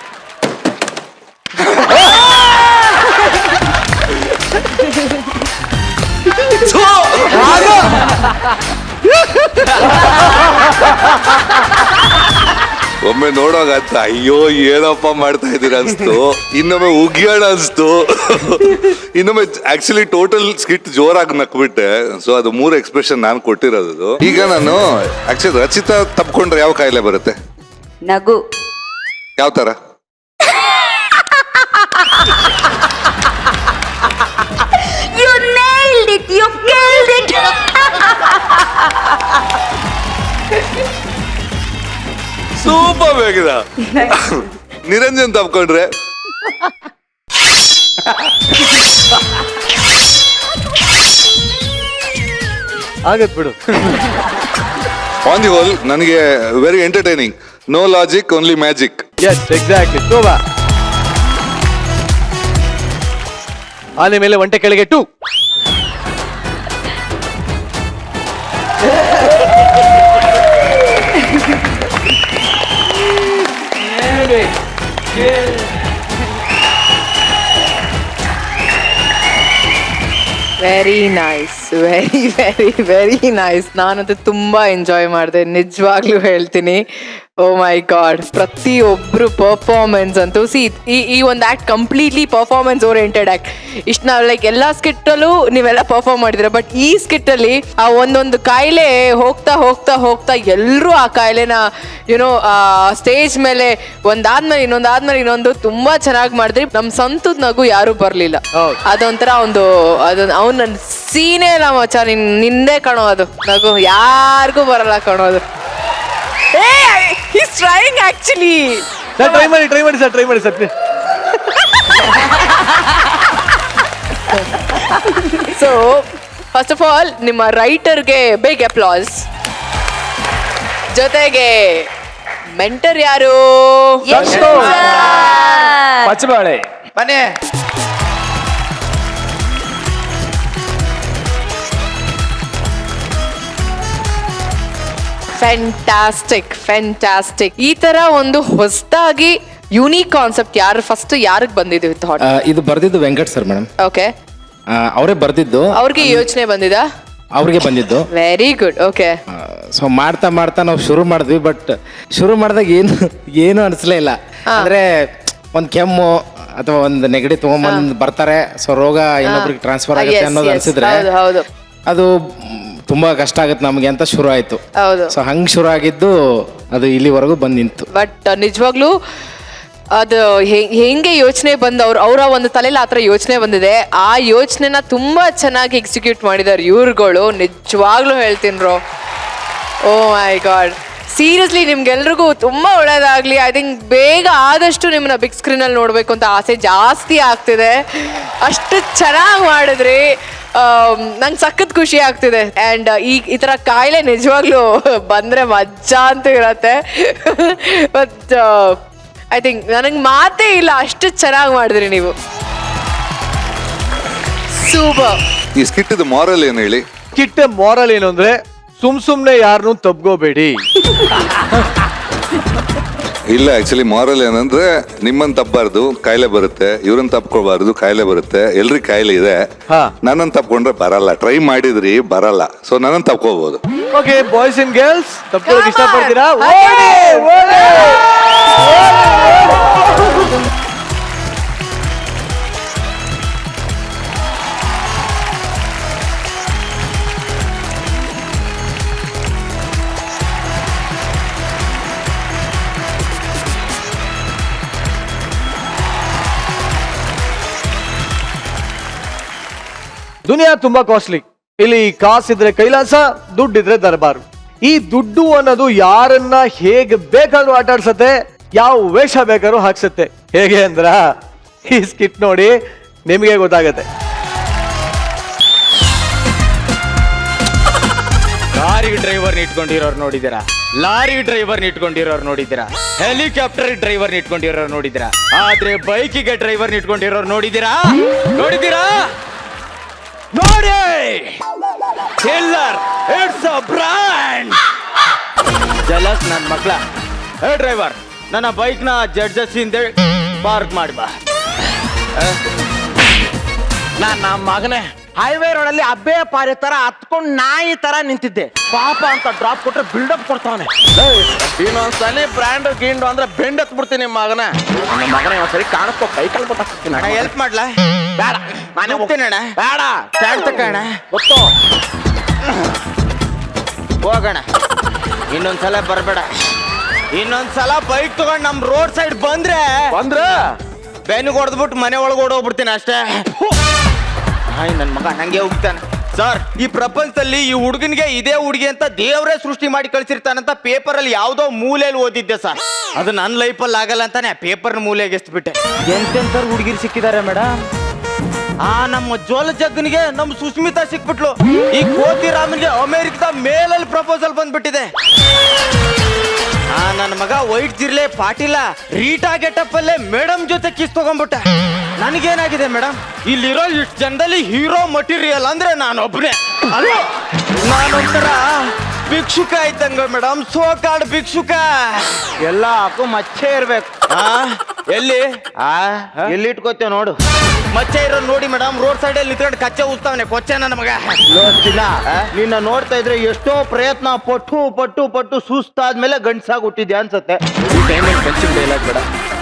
ಒಮ್ಮೆ ನೋಡೋಗ ಅಯ್ಯೋ ಏನಪ್ಪ ಮಾಡ್ತಾ ಇದ್ದೀರಾ ಅನ್ಸ್ತು, ಇನ್ನೊಮ್ಮೆ ಉಗಿಯೋಣ ಅನ್ಸ್ತು, ಇನ್ನೊಮ್ಮೆ ಆಕ್ಚುಲಿ ಟೋಟಲ್ ಸ್ಕಿಟ್ ಜೋರಾಗಿ ನಕ್ಬಿಟ್ಟೆ. ಸೊ ಅದು 3 ಎಕ್ಸ್ಪ್ರೆಷನ್ ನಾನು ಕೊಟ್ಟಿರೋದು. ಈಗ ನಾನು ಆಕ್ಚುಲಿ ರಚಿತಾ ತಪ್ಕೊಂಡ್ರೆ ಯಾವ ಕಾಯಿಲೆ ಬರುತ್ತೆ? ನಗು. ಯಾವ ತರ? You nailed it. You killed it. Super ಬೇಕಿದ. ನಿರಂಜನ್ ತಪ್ಕೊಂಡ್ರೆ ಆಗತ್ ಬಿಡು. ಆನ್ ದಿ ಹೋಲ್ ನನಗೆ very entertaining. No logic, only magic. Yes, exactly. Shobha, ಆನೆ ಮೇಲೆ ಒಂಟೆ ಕೆಳಗೆ 2. Very nice, very nice. ನಾನಂತೂ ತುಂಬಾ ಎಂಜಾಯ್ ಮಾಡಿದೆ, ನಿಜವಾಗ್ಲೂ ಹೇಳ್ತೀನಿ. ಓ ಮೈ ಗಾಡ್, ಪ್ರತಿಯೊಬ್ರು ಪರ್ಫಾರ್ಮೆನ್ಸ್ ಅಂತೂ ಈ ಒಂದು act completely performance oriented act. ಇಷ್ಟು ನಾವು ಲೈಕ್ ಎಲ್ಲ ಸ್ಕಿಟ್ಟಲ್ಲೂ ನೀವೆಲ್ಲ ಪರ್ಫಾರ್ಮ್ ಮಾಡಿದ್ರೆ, ಬಟ್ ಈ ಸ್ಕಿಟ್ಟಲ್ಲಿ ಆ ಒಂದೊಂದು ಕಾಯಿಲೆ ಹೋಗ್ತಾ ಹೋಗ್ತಾ ಹೋಗ್ತಾ ಎಲ್ಲರೂ ಆ ಕಾಯಿಲೆನ ಯುನೋ ಸ್ಟೇಜ್ ಮೇಲೆ ಒಂದಾದ್ಮೇಲೆ ಇನ್ನೊಂದು ತುಂಬಾ ಚೆನ್ನಾಗಿ ಮಾಡಿದ್ರಿ. ನಮ್ ಸ್ವಂತದ ನಗು ಯಾರು ಬರ್ಲಿಲ್ಲ. ಅದೊಂಥರ ಅದೊಂದು ಅವನ ಸೀನೇ ಇಲ್ಲ ಮಚ್ಚ, ನಿಂದೇ ಕಾಣೋ ಅದು ನಗು, ಯಾರಿಗೂ ಬರಲ್ಲ ಕಾಣೋದು. He's trying actually. Sir try ಮಾಡಿ sir. So first of all ನಿಮ್ಮ ರೈಟರ್ಗೆ ಬಿಗ್ ಅಪ್ಲಾಸ್. ಜೊತೆಗೆ ಮೆಂಟರ್ ಯಾರು? ಪಚ್ಚಬಾಳೆ ಮನೆ ಫ್ಯಾಂಟಾಸ್ಟಿಕ್. ಈ ತರ ಒಂದು ಹೊಸದಾಗಿ ಯುನೀಕ್ ಕಾನ್ಸೆಪ್ಟ್ ಯಾರಿಗೆ ಬಂದಿದೆ ಥಾಟ್? ಇದು ಬರ್ದಿದ್ದು ವೆಂಕಟ್ ಸರ್ ಮೇಡಮ್. ಓಕೆ, ಅವರೇ ಬರ್ದಿದ್ದು. ಅವ್ರಿಗೆ ಯೋಚನೆ ಬಂದಿದ? ಅವ್ರಿಗೆ ಬಂದಿದ್ದು. Very good. ಓಕೆ, ಸೊ ಮಾಡ್ತಾ ನಾವು ಶುರು ಮಾಡಿದ್ವಿ. ಬಟ್ ಶುರು ಮಾಡಿದಾಗ ಏನು ಅನಿಸ್ಲೇ ಇಲ್ಲ. ಅಂದ್ರೆ ಒಂದು ಕೆಮ್ಮು ಅಥವಾ ಒಂದು ನೆಗಡಿ ತಗೊಂಬಂದು ಬರ್ತಾರೆ, ಸೊ ರೋಗ ಇನ್ನೊಬ್ರಿಗೆ ಟ್ರಾನ್ಸ್ಫರ್ ಆಗುತ್ತೆ ಅನ್ನೋದು ಅನ್ಸಿದ್ರೆ ಅದು ತುಂಬಾ ಕಷ್ಟ ಆಗುತ್ತೆ ನಮ್ಗೆ ಅಂತ ಶುರು ಆಯ್ತು. ಸೊ ಹಂಗ್ ಶುರು ಆಗಿದ್ದು ಅದು ಇಲ್ಲಿವರೆಗೂ ಬಂದ್ ನಿಂತು. ಬಟ್ ನಿಜವಾಗ್ಲೂ ಅದು ಹೆಂಗೆ ಯೋಚನೆ ಬಂದು ಅವರ ಒಂದು ತಲೆಯಲ್ಲಿ ಆ ಥರ ಯೋಚನೆ ಬಂದಿದೆ. ಆ ಯೋಚನೆನ ತುಂಬಾ ಚೆನ್ನಾಗಿ ಎಕ್ಸಿಕ್ಯೂಟ್ ಮಾಡಿದಾರೆ ಇವ್ರುಗಳು, ನಿಜವಾಗ್ಲೂ ಹೇಳ್ತೀನಿ ರೋ. ಓ ಮೈ ಗಾಡ್. ಸೀರಿಯಸ್ಲಿ ನಿಮ್ಗೆಲ್ರಿಗೂ ತುಂಬಾ ಒಳ್ಳೇದಾಗ್ಲಿ. ಐ ಥಿಂಕ್ ಬೇಗ ಆದಷ್ಟು ನಿಮ್ಮನ್ನ ಬಿಗ್ ಸ್ಕ್ರೀನ್ ಅಲ್ಲಿ ನೋಡ್ಬೇಕು ಅಂತ ಆಸೆ ಜಾಸ್ತಿ ಆಗ್ತಿದೆ. ಅಷ್ಟು ಚೆನ್ನಾಗಿ ಮಾಡಿದ್ರಿ. ನಂಗೆ ಸಖತ್ ಖುಷಿ ಆಗ್ತಿದೆ. ಆ್ಯಂಡ್ ಈ ಥರ ಕಾಯಿಲೆ ನಿಜವಾಗ್ಲೂ ಬಂದರೆ ಮಜಾ ಅಂತ ಇರತ್ತೆ. ಬಟ್ ಐ ಥಿಂಕ್ ನನಗೆ ಮಾತೇ ಇಲ್ಲ, ಅಷ್ಟು ಚೆನ್ನಾಗಿ ಮಾಡಿದ್ರಿ ನೀವು. ಸೂಪರ್. ಈ ಸ್ಕಿಟ್ ಮಾರಲ್ ಏನು ಹೇಳಿ? ಕಿಟ್ಟ ಮಾರಲ್ ಏನು ಅಂದ್ರೆ ಸುಮ್ನೆ ಯಾರನ್ನೂ ತಬ್ಗೋಬೇಡಿ. ಇಲ್ಲ, ಆಕ್ಚುಲಿ ಮಾರಲ್ ಏನಂದ್ರೆ ನಿಮ್ಮನ್ನ ತಪ್ಪಬಾರ್ದು, ಕಾಯಿಲೆ ಬರುತ್ತೆ. ಇವ್ರನ್ನ ತಪ್ಕೊಳ್ಬಾರ್ದು, ಕಾಯಿಲೆ ಬರುತ್ತೆ. ಎಲ್ರಿಗೂ ಕಾಯಿಲೆ ಇದೆ. ನನ್ನನ್ನು ತಪ್ಕೊಂಡ್ರೆ ಬರಲ್ಲ. ಟ್ರೈ ಮಾಡಿದ್ರಿ ಬರಲ್ಲ, ಸೊ ನನ್ನನ್ನು ತಪ್ಕೋಬಹುದು. ಓಕೆ ಬಾಯ್ಸ್ ಅಂಡ್ ಗರ್ಲ್ಸ್, ತಪ್ಕೊಳ್ಳೋಕೆ ಇಷ್ಟಪಡ್ತೀರಾ? ದುನಿಯಾ ತುಂಬಾ ಕಾಸ್ಟ್ಲಿ. ಇಲ್ಲಿ ಕಾಸಿದ್ರೆ ಕೈಲಾಸ, ದುಡ್ಡಿದ್ರೆ ದರ್ಬಾರು. ಈ ದುಡ್ಡು ಅನ್ನೋದು ಯಾರನ್ನ ಹೇಗೆ ಬೇಕಾದ್ರೂ ಆಟ ಆಡ್ಸತ್ತೆ, ಯಾವ ವೇಷ ಬೇಕಾದ್ರೂ ಹಾಕ್ಸತ್ತೆ. ಹೇಗೆ ಅಂದ್ರ ಈ ಸ್ಕಿಟ್ ನೋಡಿ ನಿಮಗೆ ಗೊತ್ತಾಗತ್ತೆ. ಲಾರಿ ಡ್ರೈವರ್ ಇಟ್ಕೊಂಡಿರೋರು ನೋಡಿದ್ದೀರಾ? ಲಾರಿ ಡ್ರೈವರ್ ಇಟ್ಕೊಂಡಿರೋರು ನೋಡಿದ್ದೀರಾ? ಹೆಲಿಕಾಪ್ಟರ್ ಡ್ರೈವರ್ ಇಟ್ಕೊಂಡಿರೋರು ನೋಡಿದ್ದೀರಾ? ಆದ್ರೆ ಬೈಕಿಗೆ ಡ್ರೈವರ್ ಇಟ್ಕೊಂಡಿರೋರು ನೋಡಿದ್ದೀರಾ? ನೋಡಿ, ಚಿಲ್ಲರ್, ಇಟ್ಸ್ ಅ ಬ್ರ್ಯಾಂಡ್. ಜಲಸ್ ನನ್ನ ಮಕ್ಳ. ಹೇ ಡ್ರೈವರ್, ನನ್ನ ಬೈಕ್ನ ಜಡ್ಜಸ್ ಹಿಂದೆ ಪಾರ್ಕ್ ಮಾಡಿ ಬಾ. ನಮ್ಮ ಮಗನೇ ಹೈವೇ ರೋಡಲ್ಲಿ ಅಬ್ಬೆ ಪಾರಿ ತರ ಹತ್ಕೊಂಡು ನಾಯಿ ತರ ನಿಂತಿದ್ದೆ. ಪಾಪ ಅಂತ ಡ್ರಾಪ್ ಕೊಟ್ರೆ ಬಿಲ್ಡಪ್ ಕೊಡ್ತಾವನೆ. ಇನ್ನೊಂದ್ಸಲಿ ಬ್ರ್ಯಾಂಡ್ ಗೀಂಡು ಅಂದ್ರೆ ಬೆಂಡ್ ಹತ್ ಬಿಡ್ತೀನಿ ಮಗನ. ನನ್ನ ಮಗನ ಒಂದ್ಸರಿ ಕಾಣಿಸ್ಕೊ, ಕೈ ಕಾಲು ಬಟ್ಟಾಕ್ತೀನಿ. ಅಣ್ಣ ಹೆಲ್ಪ್ ಮಾಡ್ಲಾ? ಬೇಡ, ನಾನು ಹೋಗ್ತೀನಿ ಅಣ್ಣ. ಬೇಡ, ಸ್ಟ್ಯಾಂಡ್ ತಗೋಣ, ಗೊತ್ತು. ಹೋಗೋಣ. ಇನ್ನೊಂದ್ಸಲ ಬರ್ಬೇಡ. ಇನ್ನೊಂದ್ಸಲ ಬೈಕ್ ತಗೊಂಡ್ ನಮ್ ರೋಡ್ ಸೈಡ್ ಬಂದ್ರೆ ಬೆನ್ನಿಗೆ ಹೊಡೆದ್ಬಿಟ್ಟು ಮನೆ ಒಳಗೆ ಓಡೋಗ್ಬಿಡ್ತೀನಿ ಅಷ್ಟೇ. ನನ್ ಮಗ ನಂಗೆ ಹೋಗ್ತಾನೆ. ಸರ್, ಈ ಪ್ರಪಂಚದಲ್ಲಿ ಈ ಹುಡುಗನಿಗೆ ಇದೇ ಹುಡುಗಿ ಅಂತ ದೇವರೇ ಸೃಷ್ಟಿ ಮಾಡಿ ಕಳ್ಸಿರ್ತಾನಂತ ಪೇಪರ್ ಅಲ್ಲಿ ಯಾವ್ದೋ ಮೂಲೆಯಲ್ಲಿ ಓದಿದ್ದೆ ಸರ್. ಅದು ನನ್ನ ಲೈಫಲ್ಲಿ ಆಗಲ್ಲ ಅಂತಾನೆ ಪೇಪರ್ ಮೂಲೆಗೆ ಎಸ್ಬಿಟ್ಟೆ. ಎಂತೆಂಥವ್ರು ಹುಡುಗಿರು ಸಿಕ್ಕಿದ್ದಾರೆ ಮೇಡಮ್. ನಮ್ಮ ಜೋಲ ಜಗ್ಗನಿಗೆ ನಮ್ಮ ಸುಸ್ಮಿತಾ ಸಿಕ್ಬಿಟ್ಲು. ಈ ಕೋತಿ ರಾಮನ್ಗೆ ಅಮೆರಿಕದ ಮೇಲಲ್ಲಿ ಪ್ರಪೋಸಲ್ ಬಂದ್ಬಿಟ್ಟಿದೆ. ನನ್ನ ಮಗ ವೈಟ್ ಜಿರ್ಲೆ ಪಾಟೀಲ ರೀಟಾ ಗೆಟಪ್ ಅಲ್ಲೇ ಮೇಡಮ್ ಜೊತೆ ಕಿಸ್ ತಗೊಂಡ್ಬಿಟ್ಟ. ನನಗೇನಾಗಿದೆ ಮೇಡಮ್? ಇಲ್ಲಿರೋ ಇಷ್ಟು ಜನದಲ್ಲಿ ಹೀರೋ ಮಟೀರಿಯಲ್ ಅಂದ್ರೆ ನಾನೊಬ್ಬನೇ. ಅಲ್ಲೋ, ನಾನೊಂಥರ ಭಿಕ್ಷುಕ ಇದ್ದಂಗ ಮೇಡಮ್, ಸೋಕಾಡ್ ಭಿಕ್ಷುಕ. ಎಲ್ಲ ಹಾಕು ಮಚ್ಚೆ ಇರ್ಬೇಕು. ಎಲ್ಲಿ ಎಲ್ಲಿ ಇಟ್ಕೋತೇವ್ ನೋಡು. ಮಚ್ಚೆ ಇರೋ ನೋಡಿ ಮೇಡಮ್, ರೋಡ್ ಸೈಡ್ ಅಲ್ಲಿ ನಿಂತ್ಕೊಂಡು ಕಚ್ಚೆ ಉಸ್ತಾವನೆ ಕೊಚ್ಚೆ ನನ್ನ ಮಗ. ನಿನ್ನ ನೋಡ್ತಾ ಇದ್ರೆ ಎಷ್ಟೋ ಪ್ರಯತ್ನ ಪಟ್ಟು ಪಟ್ಟು ಪಟ್ಟು ಸುಸ್ತಾದ್ಮೇಲೆ ಗಂಡ್ಸಾಗಿ ಹುಟ್ಟಿದ್ಯಾ ಅನ್ಸತ್ತೆ. ಈ ಟೈಮಲ್ಲಿ ಪಂಚಿಂಗ್ ಡೈಲಾಗ್ ಬೇಡ.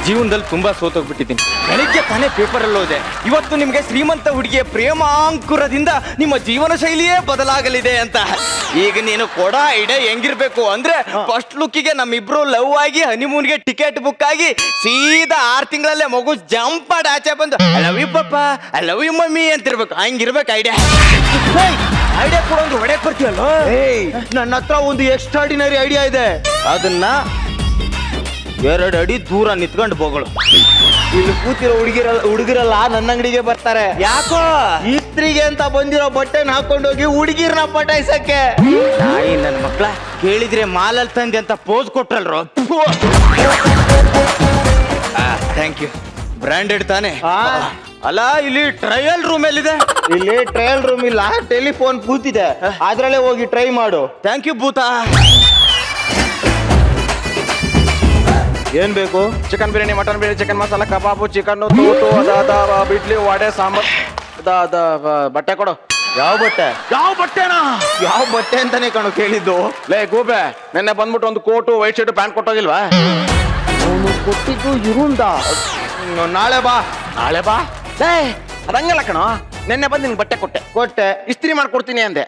ಜೀವನದಲ್ಲಿ ತುಂಬಾ ಸೋತೋಗ್ಬಿಟ್ಟಿದ್ದೀನಿ. ಬೆಳಿಗ್ಗೆ ತಾನೇ ಪೇಪರ್ ಅಲ್ಲಿ ಹೋದೆ, ಇವತ್ತು ನಿಮ್ಗೆ ಶ್ರೀಮಂತ ಹುಡುಗಿಯ ಪ್ರೇಮಾಂಕುರದಿಂದ ನಿಮ್ಮ ಜೀವನ ಶೈಲಿಯೇ ಬದಲಾಗಲಿದೆ ಅಂತ. ಈಗ ನೀನು ಕೊಡ ಇಡೆ ಹೆಂಗಿರ್ಬೇಕು ಅಂದ್ರೆ ಫಸ್ಟ್ ಲುಕ್ಕಿಗೆ ನಮ್ಮಿಬ್ರು ಲವ್ ಆಗಿ ಹನಿಮೂನ್ಗೆ ಟಿಕೆಟ್ ಬುಕ್ ಆಗಿ ಸೀದಾ 6 ತಿಂಗಳಲ್ಲೇ ಮಗು ಜಂಪ್ ಮಾಡಿ ಆಚೆ ಬಂದು I love you papa, I love you mummy ಅಂತಿರ್ಬೇಕು. ಹಂಗಿರ್ಬೇಕು ಐಡಿಯಾ. ಐಡಿಯಾ ಕೊಡೋದು ಹೊಡೆಯಕ್ ಬರ್ತೀಯಲ್ಲ. ನನ್ನ ಹತ್ರ ಒಂದು ಎಕ್ಸ್ಟ್ರಾಡಿನರಿ ಐಡಿಯಾ ಇದೆ. ಅದನ್ನ 2 ಅಡಿ ದೂರ ನಿಂತ್ಕೊಂಡು ಬೋಗಳು. ಇಲ್ಲಿ ಕೂತಿರೋ ಹುಡುಗಿರಲ್ಲ ನನ್ನ ಅಂಗಡಿಗೆ ಬರ್ತಾರೆ. ಯಾಕೋ ಇಸ್ತ್ರಿಗೆ ಅಂತ ಬಂದಿರೋ ಬಟ್ಟೆನ ಹಾಕೊಂಡೋಗಿ ಹುಡುಗಿರ್ನ ಪಟಾಯಿಸಕ್ಕೆ. ನಾಯಿ ನನ್ನ ಮಕ್ಳ ಕೇಳಿದ್ರೆ ಮಾಲಲ್ಲಿ ತಂದೆ ಅಂತ ಪೋಸ್ ಕೊಟ್ರಲ್ರು. Thank you. ಬ್ರಾಂಡೆಡ್ ತಾನೆ? ಅಲ್ಲ, ಇಲ್ಲಿ ಟ್ರಯಲ್ ರೂಮ್ ಎಲ್ಲಿದೆ? ಇಲ್ಲಿ ಟ್ರಯಲ್ ರೂಮ್ ಇಲ್ಲ, ಟೆಲಿಫೋನ್ ಬೂತ್ ಇದೆ, ಅದ್ರಲ್ಲೇ ಹೋಗಿ ಟ್ರೈ ಮಾಡು. ಥ್ಯಾಂಕ್ ಯು ಭೂತ. ಏನ್ ಬೇಕು? Chicken biryani, mutton biryani, chicken masala, kebab, chicken ತೂತು, ಬಿಡ್ಲಿ, ವಡೆ, ಸಾಂಬಾರ್, ಬಟ್ಟೆ ಕೊಡು. ಯಾವ ಬಟ್ಟೆ? ಯಾವ ಬಟ್ಟೆನಾ? ಯಾವ ಬಟ್ಟೆ ಅಂತಾನೆ ಕಣು ಕೇಳಿದ್ದು. ಲೇ ಗೂಬೆ, ನಿನ್ನೆ ಬಂದ್ಬಿಟ್ಟು ಒಂದು ಕೋಟು, ವೈಟ್ ಶರ್ಟ್, ಪ್ಯಾಂಟ್ ಕೊಟ್ಟೋಗಿಲ್ವಾ? ಅವನು ಕೊಟ್ಟಿದ್ದು ಇರುಂದ. ನಾಳೆ ಬಾ. ನಾಳೆ ಬಾ? ಲೇ ಅದಂಗಲ್ಲ ಕಣೋ, ನಿನ್ನೆ ಬಂದು ನಿನ್ಗೆ ಬಟ್ಟೆ ಕೊಟ್ಟೆ, ಇಸ್ತ್ರಿ ಮಾಡ್ಕೊಡ್ತೀನಿ ಅಂದೆ.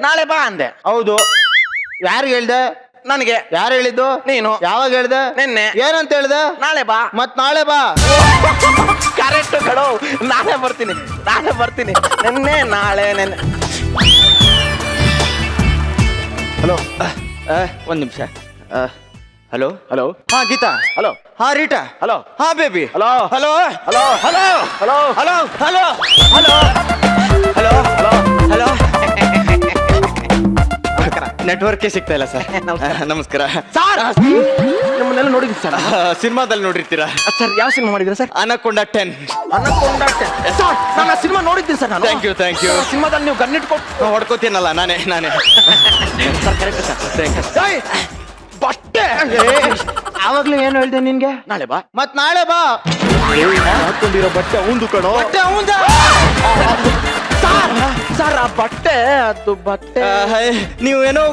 ನಾಳೆ ಬಾ ಅಂದೆ. ಹೌದು. ಯಾರಿಗೆ ಹೇಳ್ದೆ? ನನಗೆ. ಯಾರು ಹೇಳಿದ್ದು? ನೀನು. ಯಾವಾಗ ಹೇಳ್ದೆ? ನಿನ್ನೆ. ಏನಂತ ಹೇಳ್ದೆ? ನಾಳೆ ಬಾ. ಮತ್ ನಾಳೆ ಬಾ. ಕರೆಕ್ಟ್ ಕಣೋ, ನಾಳೆ ಬರ್ತೀನಿ. ನಿನ್ನೆ ನಾಳೆ ನೆನ್ನೆ. ಹಲೋ, ಒಂದ್ ನಿಮಿಷ. ಹಲೋ ಹಲೋ ಹಾ ಗೀತಾ ಹಲೋ ಹಾ ರೀಟಾ ಹಲೋ ಹಾ baby hello hello hello hello hello hello hello hello hello hello ನೆಟ್ವರ್ಕೇ ಸಿಗ್ತಾ ಇಲ್ಲ ಸರ್ ನಮಸ್ಕಾರ ಸರ್ ನಮ್ಮನ್ನೆಲ್ಲ ನೋಡಿದ್ವಿ ಸರ್ ಸಿನಿಮಾದಲ್ಲಿ ನೋಡಿರ್ತೀರಾ ಸರ್ ಯಾವ ಸಿನಿಮಾ ಮಾಡಿದ್ರೆ ಸರ್ ಅನಕೊಂಡ 10 ಸರ್ ನಾನು ಆ ಸಿನಿಮಾ ನೋಡಿದ್ದೀನಿ ಸರ್ ನಾನು ಥ್ಯಾಂಕ್ ಯು ಸಿನಿಮಾದಲ್ಲಿ ನೀವು ಗನ್ನಿಟ್ಕೊಟ್ಟು ಹೊಡ್ಕೋತೀನಲ್ಲ ನಾನೇ ಸರ್ ಕರೆಕ್ಟ್ ಸರ್ ಥ್ಯಾಂಕ್ ಬಟ್ಟೆ ಆವಾಗ್ಲೂ ಏನು ಹೇಳ್ದೆ ನಿನ್ಗೆ ನಾಳೆ ಬಾ ಮತ್ ನಾಳೆ ಬಾ ಹಾಕೊಂಡಿರೋ ಬಟ್ಟೆ ಅವಂದು ಕಣೋ ಬಟ್ಟೆ ಅವಂದ ಸರ್ ಆ ಬಟ್ಟೆ ಅದು ಬಟ್ಟೆ ನೀವು ಏನೋ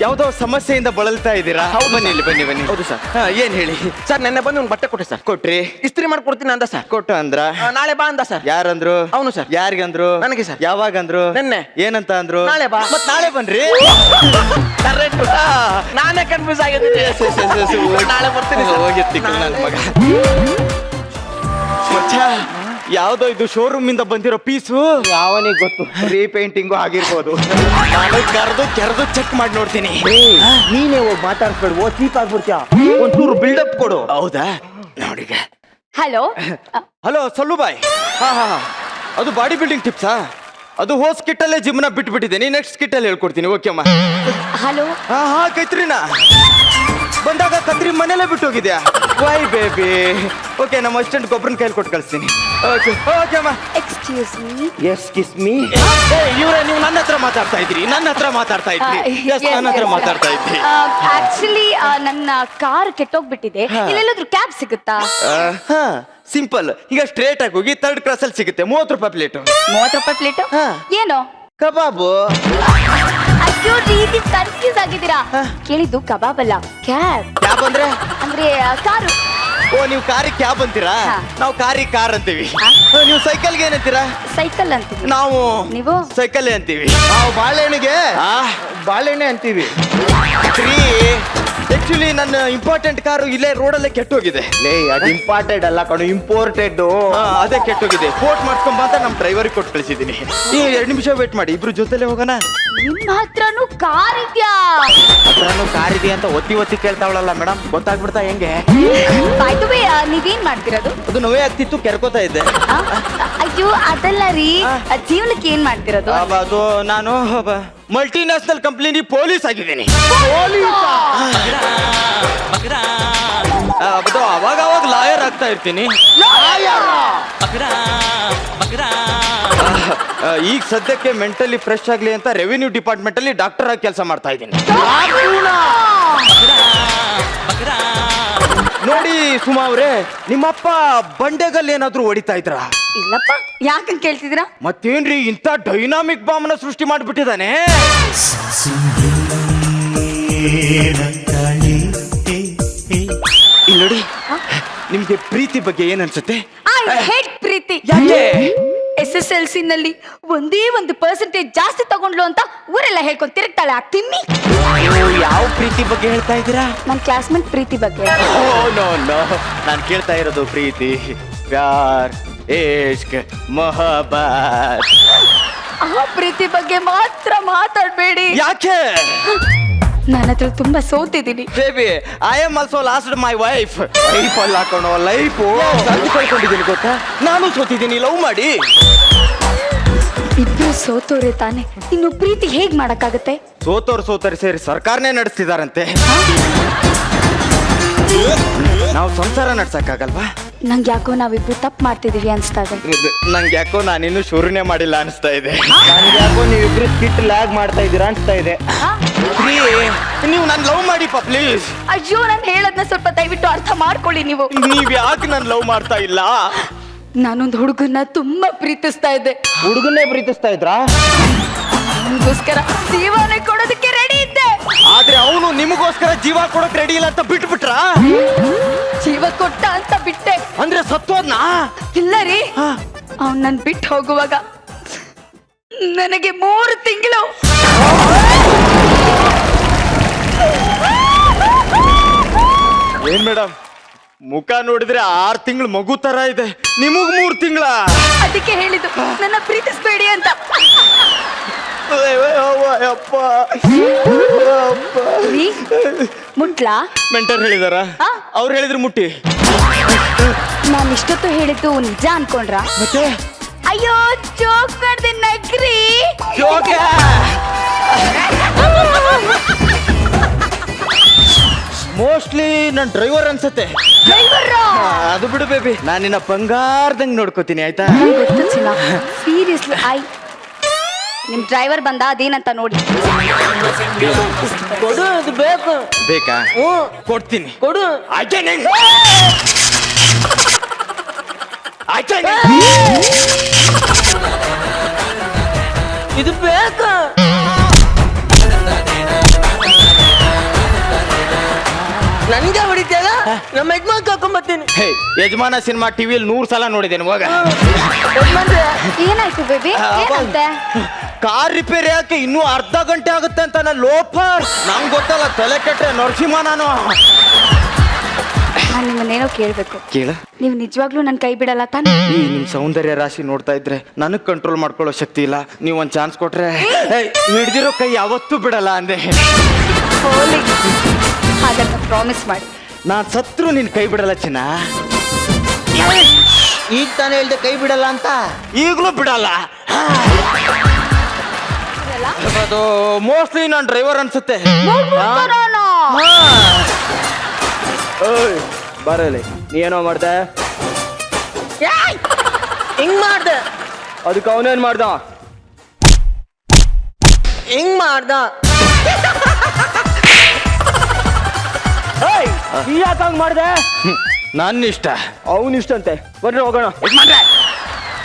ಯಾವ್ದೋ ಸಮಸ್ಯೆಯಿಂದ ಬಳಲ್ತಾ ಇದ್ದೀರಾ ಬನ್ನಿ ಇಲ್ಲಿ ಬನ್ನಿ ಹೌದು ಸರ್ ಏನ್ ಹೇಳಿ ಸರ್ ನೆನ್ನೆ ಬಂದು ಒಂದು ಬಟ್ಟೆ ಕೊಟ್ಟೆ ಸರ್ ಕೊಟ್ರಿ ಇಸ್ತ್ರಿ ಮಾಡ್ಕೊಡ್ತೀನಿ ಅಂದ ಸರ್ ಕೊಟ್ಟು ಅಂದ್ರ ನಾಳೆ ಬಾ ಅಂದ ಸರ್ ಯಾರಂದ್ರು ಅವನು ಸರ್ ಯಾರಿಗಂದ್ರು ನನಗೆ ಸರ್ ಯಾವಾಗಂದ್ರು ನೆನ್ನೆ ಏನಂತ ಅಂದ್ರು ನಾಳೆ ಬಾ. ಮತ್ ನಾಳೆ ಬನ್ರಿ ನಾನೇ ಕನ್ಫ್ಯೂಸ್ ಆಗಿದ್ದೀನಿ ನಾಳೆ ಬರ್ತೀನಿ ಸರ್. ಹೋಗಿತ್ತಿ ನನ್ನ ಮಗ ಮಚ್ಚ, ಯಾವ್ದೋ ಇದು ಶೋರೂಮ್ ಇಂದ ಬಂದಿರೋ ಪೀಸು ಯಾವನಿಗೆ ಗೊತ್ತು ರೀಪೇಂಟಿಂಗು ಆಗಿರ್ಬೋದು ನಾನು ಕೆರೆದು ಚೆಕ್ ಮಾಡಿ ನೋಡ್ತೀನಿ ನೀನೇ ಹೋಗಿ ಮಾತಾಡ್ಸ್ಬೇಡ ಓ ಚೀಪ್ ಆಗ್ಬಿಡ್ತೀಯ ಒಂಚೂರು ಬಿಲ್ಡಪ್ ಕೊಡು ಹೌದಾ ನೋಡಿಗ ಹಲೋ ಹಲೋ ಸಲ್ಲು ಬಾಯ್ ಹಾ ಅದು ಬಾಡಿ ಬಿಲ್ಡಿಂಗ್ ಟಿಪ್ಸಾ ಅದು ಹೋಸ್ ಕಿಟ್ಟಲ್ಲೇ ಜಿಮ್ನ ಬಿಟ್ಬಿಟ್ಟಿದ್ದೀನಿ ನೆಕ್ಸ್ಟ್ ಕಿಟ್ಟಲ್ಲಿ ಹೇಳ್ಕೊಡ್ತೀನಿ ಓಕೆ ಅಮ್ಮ ಹಲೋ ಹಾ ಕೈತ್ರಿನಾ ಬಂದಾಗ ಕತ್ರಿ ಮನೇಲೆ ಬಿಟ್ಟು ಹೋಗಿದ್ಯಾ ವೈ ಬೇಬಿ ಓಕೆ ನಮ್ಮ ಅಸಿಸ್ಟೆಂಟ್ ಗೊಬ್ಬರನ ಕೈಲಿ ಕೊಟ್ಟು ಕಳಿಸ್ತೀನಿ ಓಕೆ ಅಮ್ಮ excuse me yes kiss me ಇವ್ರೆ ನೀವು ನನ್ನ ಹತ್ರ ಮಾತಾಡ್ತಾ ಇದ್ರಿ ನನ್ನ ಹತ್ರ ಮಾತಾಡ್ತಾ ಇದ್ರಿ ಆಕ್ಚುಲಿ ನನ್ನ ಕಾರ್ ಕೆಟ್ಟೋಗ್ಬಿಟ್ಟಿದೆ ಇಲ್ಲೆಲ್ಲಾದ್ರೂ ಕ್ಯಾಬ್ ಸಿಗುತ್ತಾ ಹಾ ಸಿಂಪಲ್ ಈಗ ಸ್ಟ್ರೇಟ್ ಆಗಿ ಹೋಗಿ 3rd ಕ್ರಾಸ್ ಅಲ್ಲಿ ಸಿಗುತ್ತೆ 30 ರೂಪಾಯಿ ಪ್ಲೇಟ್ 30 ರೂಪಾಯಿ ಪ್ಲೇಟ್ ಏನು ಕಬಾಬು ಅಯ್ಯೋ ರೀತಿ ಕನ್ಫ್ಯೂಸ್ ಆಗಿದ್ದೀರಾ ಕೇಳಿದ್ದು ಕಬಾಬ್ ಅಲ್ಲ ಕ್ಯಾಬ್ ಕ್ಯಾಬ್ ಅಂದ್ರೆ ಕಾರು ಓ ನೀವು ಕಾರಿಗೆ ಕ್ಯಾಬ್ ಅಂತೀರಾ ಹಾ. ನಾವು ಕಾರಿಗೆ ಕಾರ್ ಅಂತೀವಿ ನೀವು ಸೈಕಲ್ಗೆ ಏನಂತೀರಾ ಸೈಕಲ್ ಅಂತೀವಿ ನಾವು ನೀವು ಸೈಕಲ್ ಅಂತೀವಿ ನಾವು ಬಾಳೆಹಣ್ಣಿಗೆ ಬಾಳೆಹಣ್ಣೆ ಅಂತೀವಿ ಆಕ್ಚುಲಿ ನನ್ನ ಇಂಪಾರ್ಟೆಂಟ್ ಕಾರು ಇಲ್ಲೇ ರೋಡಲ್ಲೇ ಕೆಟ್ಟೋಗಿದೆ ಲೇ ಅದು ಇಂಪಾರ್ಟೆಂಟ್ ಅಲ್ಲ ಕಣು ಇಂಪೋರ್ಟೆಡ್ ಅದೇ ಕೆಟ್ಟೋಗಿದೆ ಫೋರ್ಟ್ ಮಾಡ್ಕೊಂಬ ಅಂತ ನಮ್ಮ ಡ್ರೈವರ್ಗೆ ಕೊಟ್ಟು ಕಳಿಸಿದ್ದೀನಿ ನೀವು 2 ನಿಮಿಷ ವೇಟ್ ಮಾಡಿ ಇಬ್ರು ಜೊತೆಲೆ ಹೋಗೋಣ ನಿಮ್ಮ ಹತ್ರನೂ ಕಾರ್ ಇದೆಯಾ ಹತ್ರನೂ ಕಾರ್ ಇದೆ ಅಂತ ಒತ್ತಿ ಕೇಳ್ತಾವಳಲ್ಲ ಮೇಡಮ್ ಗೊತ್ತಾಗ್ಬಿಡ್ತಾ ಹೆಂಗೆ ಬೈ ದ ವೇ ನೀವೇನ್ ಮಾಡ್ತಿರೋದು ಅದು ನೋವೇ ಆಗ್ತಿತ್ತು ಕೆರ್ಕೋತಾ ಇದ್ದೆ ಆ? ಅಯ್ಯೋ ಅದಲ್ಲ ರೀ ಜೀವನಕ್ಕೆ ಏನ್ ಮಾಡ್ತಿರೋದು ಅದು ನಾನು ಮಲ್ಟಿನ್ಯಾಷನಲ್ ಕಂಪ್ನಿ ಪೊಲೀಸ್ ಆಗಿದ್ದೀನಿ ಅವಾಗ ಲಾಯರ್ ಆಗ್ತಾ ಇರ್ತೀನಿ ಈಗ ಸದ್ಯಕ್ಕೆ ಮೆಂಟಲಿ ಫ್ರೆಶ್ ಆಗ್ಲಿ ಅಂತ ರೆವಿನ್ಯೂ ಡಿಪಾರ್ಟ್ಮೆಂಟ್ ಅಲ್ಲಿ ಡಾಕ್ಟರ್ ಆಗಿ ಕೆಲಸ ಮಾಡ್ತಾ ಇದ್ದೀನಿ ನೋಡಿ ಸುಮಾ ಅವ್ರೆ ನಿಮ್ಮಪ್ಪ ಬಂಡೆಗಲ್ಲಿ ಏನಾದ್ರೂ ಹೊಡಿತಾ ಇದ್ರ ಇಲ್ಲಪ್ಪ ಯಾಕಂತ ಕೇಳ್ತಿದ್ದೀರಾ ಮತ್ತೇನ್ರಿ ಇಂಥ ಡೈನಾಮಿಕ್ ಬಾಂಬ್ನ ಸೃಷ್ಟಿ ಮಾಡಿಬಿಟ್ಟಿದ್ದಾನೆ ಇಲ್ಲಿ ನೋಡಿ ನಿಮ್ಗೆ ಪ್ರೀತಿ ಬಗ್ಗೆ ಏನ್ ಅನ್ಸುತ್ತೆ ಐ ಹೇಟ್ ಪ್ರೀತಿ ಯಾಕೆ SSLC ನಲ್ಲಿ ಒಂದೇ 1% ಜಾಸ್ತಿ ತಗೊಂಡ್ಲು ಅಂತ ಊರೆಲ್ಲ ಹೇಳ್ಕೊಂಡ್ ತಿರುಗ್ತಾಳೆ ಆ ತಿಮ್ಮಿ ಯಾವ ಪ್ರೀತಿ ಬಗ್ಗೆ ಹೇಳ್ತಾ ಇದ್ದೀರಾ ನನ್ನ ಕ್ಲಾಸ್ಮೇಟ್ ಪ್ರೀತಿ ಬಗ್ಗೆ ನೋ ನಾನು ಕೇಳ್ತಾ ಇರೋದು ಪ್ರೀತಿ ಪ್ಯಾರ್ ಇಶ್ಕ್ ಮೊಹಬ್ಬತ್ ಆ ಪ್ರೀತಿ ಬಗ್ಗೆ ಮಾತ್ರ ಮಾತಾಡ್ಬೇಡಿ ಯಾಕೆ ನನ್ನ ಹತ್ರ ತುಂಬಾ ಸೋತಿದ್ದೀನಿ baby I am also lost my wife life ಅಲ್ಲಿ ಹಾಕೋಣ ಲೈಫು ಕಳ್ಕೊಂಡಿದ್ದೀನಿ ಗೊತ್ತಾ ನಾನು ಸೋತಿದ್ದೀನಿ ಲವ್ ಮಾಡಿ ಇಬ್ರು ಸೋತೋರೆ ತಾನೆ ಇನ್ನು ಪ್ರೀತಿ ಹೇಗ್ ಮಾಡಕ್ಕಾಗತ್ತೆ ಸೋತೋರು ಸೇರಿ ಸರ್ಕಾರನೇ ನಡೆಸ್ತಿದಾರಂತೆ ನಾವು ಸಂಸಾರ ನಡ್ಸಕ್ಕಾಗಲ್ವಾ ನಂಗೆ ಯಾಕೋ ನಾವಿಬ್ರು ತಪ್ಪು ಮಾಡ್ತಿದೀವಿ ಅನ್ಸ್ತಾ ಇದೆ ನಂಗೆ ಯಾಕೋ ನಾನಿನ್ನು ಶುರುನೇ ಮಾಡಿಲ್ಲ ಅನಿಸ್ತಾ ಇದೆ ನನ್ಗೆ ಯಾಕೋ ನೀವಿಬ್ರು ಸ್ಕಿಟ್ ಲ್ಯಾಗ್ ಮಾಡ್ತಾ ಇದ್ದೀರಾ ಅನ್ಸ್ತಾ ಇದೆ ನೀವು ನಾನು ಲವ್ ಮಾಡಿಪ್ಪ ಪ್ಲೀಸ್ ಅಯ್ಯೋ ನಾನು ಹೇಳದ್ನ ಸ್ವಲ್ಪ ದಯವಿಟ್ಟು ಅರ್ಥ ಮಾಡ್ಕೊಳ್ಳಿ ನೀವು ನೀವ್ ಯಾಕೆ ನಾನು ಲವ್ ಮಾಡ್ತಾ ಇಲ್ಲ ನಾನೊಂದು ಹುಡುಗನ್ನ ತುಂಬಾ ಪ್ರೀತಿಸ್ತಾ ಇದ್ದೆ ಹುಡುಗನ್ನೇ ಪ್ರೀತಿಸ್ತಾ ಇದ್ರಾ ಅವನಿಗೋಸ್ಕರ ಜೀವನ ಕೊಡೋದಕ್ಕೆ ರೆಡಿ ಇದ್ದೆ ಆದ್ರೆ ಅವನು ನಿಮಗೋಸ್ಕರ ಜೀವ ಕೊಡಕ್ ರೆಡಿ ಇಲ್ಲ ಅಂತ ಬಿಟ್ಬಿಟ್ರಾ ಜೀವ ಕೊಟ್ಟ ಅಂತ ಬಿಟ್ಟೆ ಅಂದ್ರೆ ಸತ್ತೋದ್ನಾ ಇಲ್ಲ ರೀ ಅವ್ನ್ ನನ್ ಬಿಟ್ಟು ಹೋಗುವಾಗ ನನಗೆ 3 ತಿಂಗಳು ಏನ್ ಮೇಡಮ್ ಮುಖ ನೋಡಿದ್ರೆ 6 ತಿಂಗಳು ಮಗು ತರ ಇದೆ ನಿಮಗ್ 3 ತಿಂಗಳ ಅದಕ್ಕೆ ಹೇಳಿದ್ದು ನನ್ನ ಪ್ರೀತಿಸ್ಬೇಡಿ ಅಂತ ಅಪ್ಪ ರೀ ಮುಟ್ಲಾ? ಮೆಂಟರ್ ಹೇಳಿದಾರ ಆ? ಅವ್ರು ಹೇಳಿದ್ರು ಮುಟ್ಟಿ. ನಾನು ಇಷ್ಟೊತ್ತು ಹೇಳಿದ್ದು ನಿಜ ಅನ್ಕೊಂಡ್ರ? ಅಯ್ಯೋ ಜೋಕ್ ಮಾಡ್ದೆ ನಗ್ರಿ. ಮೋಸ್ಟ್ಲಿ ನನ್ ಡ್ರೈವರ್ ಅನ್ಸತ್ತೆ. ಅದು ಬಿಡು ಬೇಬಿ, ನಾನು ನಿನ್ನ ಬಂಗಾರದಂಗ್ ನೋಡ್ಕೋತೀನಿ ಆಯ್ತಾ. ಗೊತ್ತು ಚಿನ್ನ, ಸೀರಿಯಸ್ಲಿ ನಿಮ್ ಡ್ರೈವರ್ ಬಂದ ಅದೇನಂತ ನೋಡಿ. ಕೊಡು, ಅದು ಬೇಕು. ಬೇಕಾ? ಕೊಡ್ತೀನಿ. ಕೊಡು. ಇದು ಬೇಕು. ನನ್ಗೆ ಹೊಡಿತೇನ? ನಮ್ಮ ಯಜಮಾನ್ ಕರ್ಕೊಂಬರ್ತೀನಿ. ಯಜಮಾನ ಸಿನಿಮಾ ಟಿವಿಯಲ್ಲಿ 100 ಸಲ ನೋಡಿದ್ದೇನೆ. ಹೋಗ. ಏನಾಯ್ತು ಬೇಬಿ? ಏನಂತೆ? ಕಾರ್ ರಿಪೇರಿ ಯಾಕೆ ಇನ್ನೂ ಅರ್ಧ ಗಂಟೆ ಆಗುತ್ತೆ ಅಂತ ನಾನು ಲೋಫರ್. ನಂಗೆ ಗೊತ್ತಲ್ಲ, ತಲೆ ಕೆಟ್ಟೆ ನರಸಿಂಹ ನಾನು. ನಾನು ನಿಮ್ಮನ್ನೇನೋ ಕೇಳ್ಬೇಕು. ಕೇಳ. ನೀವು ನಿಜವಾಗ್ಲೂ ನನ್ನ ಕೈ ಬಿಡಲ್ಲ ತಾನೆ? ಈ ನಿಮ್ ಸೌಂದರ್ಯ ರಾಶಿ ನೋಡ್ತಾ ಇದ್ರೆ ನನಗ್ ಕಂಟ್ರೋಲ್ ಮಾಡ್ಕೊಳ್ಳೋ ಶಕ್ತಿ ಇಲ್ಲ. ನೀವು ಒಂದ್ ಚಾನ್ಸ್ ಕೊಟ್ರೆ ಹಿಡ್ದಿರೋ ಕೈ ಯಾವತ್ತೂ ಬಿಡಲ್ಲ ಅಂದೆ. ಹೋಲಿ, ಹಾಗಂತ ಪ್ರಾಮಿಸ್ ಮಾಡಿ. ನಾನ್ ಸತ್ರು ನಿನ್ ಕೈ ಬಿಡಲ್ಲ ಚಿನ್ನ. ಈಗ ತಾನೇ ಹೇಳ್ದೆ ಕೈ ಬಿಡಲ್ಲ ಅಂತ. ಈಗಲೂ ಬಿಡಲ್ಲ. ಅದು ಮೋಸ್ಟ್ಲಿ ನಾನ್ ಡ್ರೈವರ್ ಅನ್ಸುತ್ತೆ. ಬರಲಿ, ನೀ ಏನೋ ಮಾಡ್ದೆ? ಹಿಂಗ್ ಮಾಡ್ದೆ. ಅದಕ್ಕೆ ಅವನೇನ್ ಮಾಡ್ದ? ಹಿಂಗ್ ಮಾಡ್ದ. ಯಾಕಂಗ್ ಮಾಡ್ದೆ? ನನ್ನ ಇಷ್ಟ, ಅವನ್ ಇಷ್ಟ ಅಂತೆ. ಬರ್ರಿ ಹೋಗೋಣ.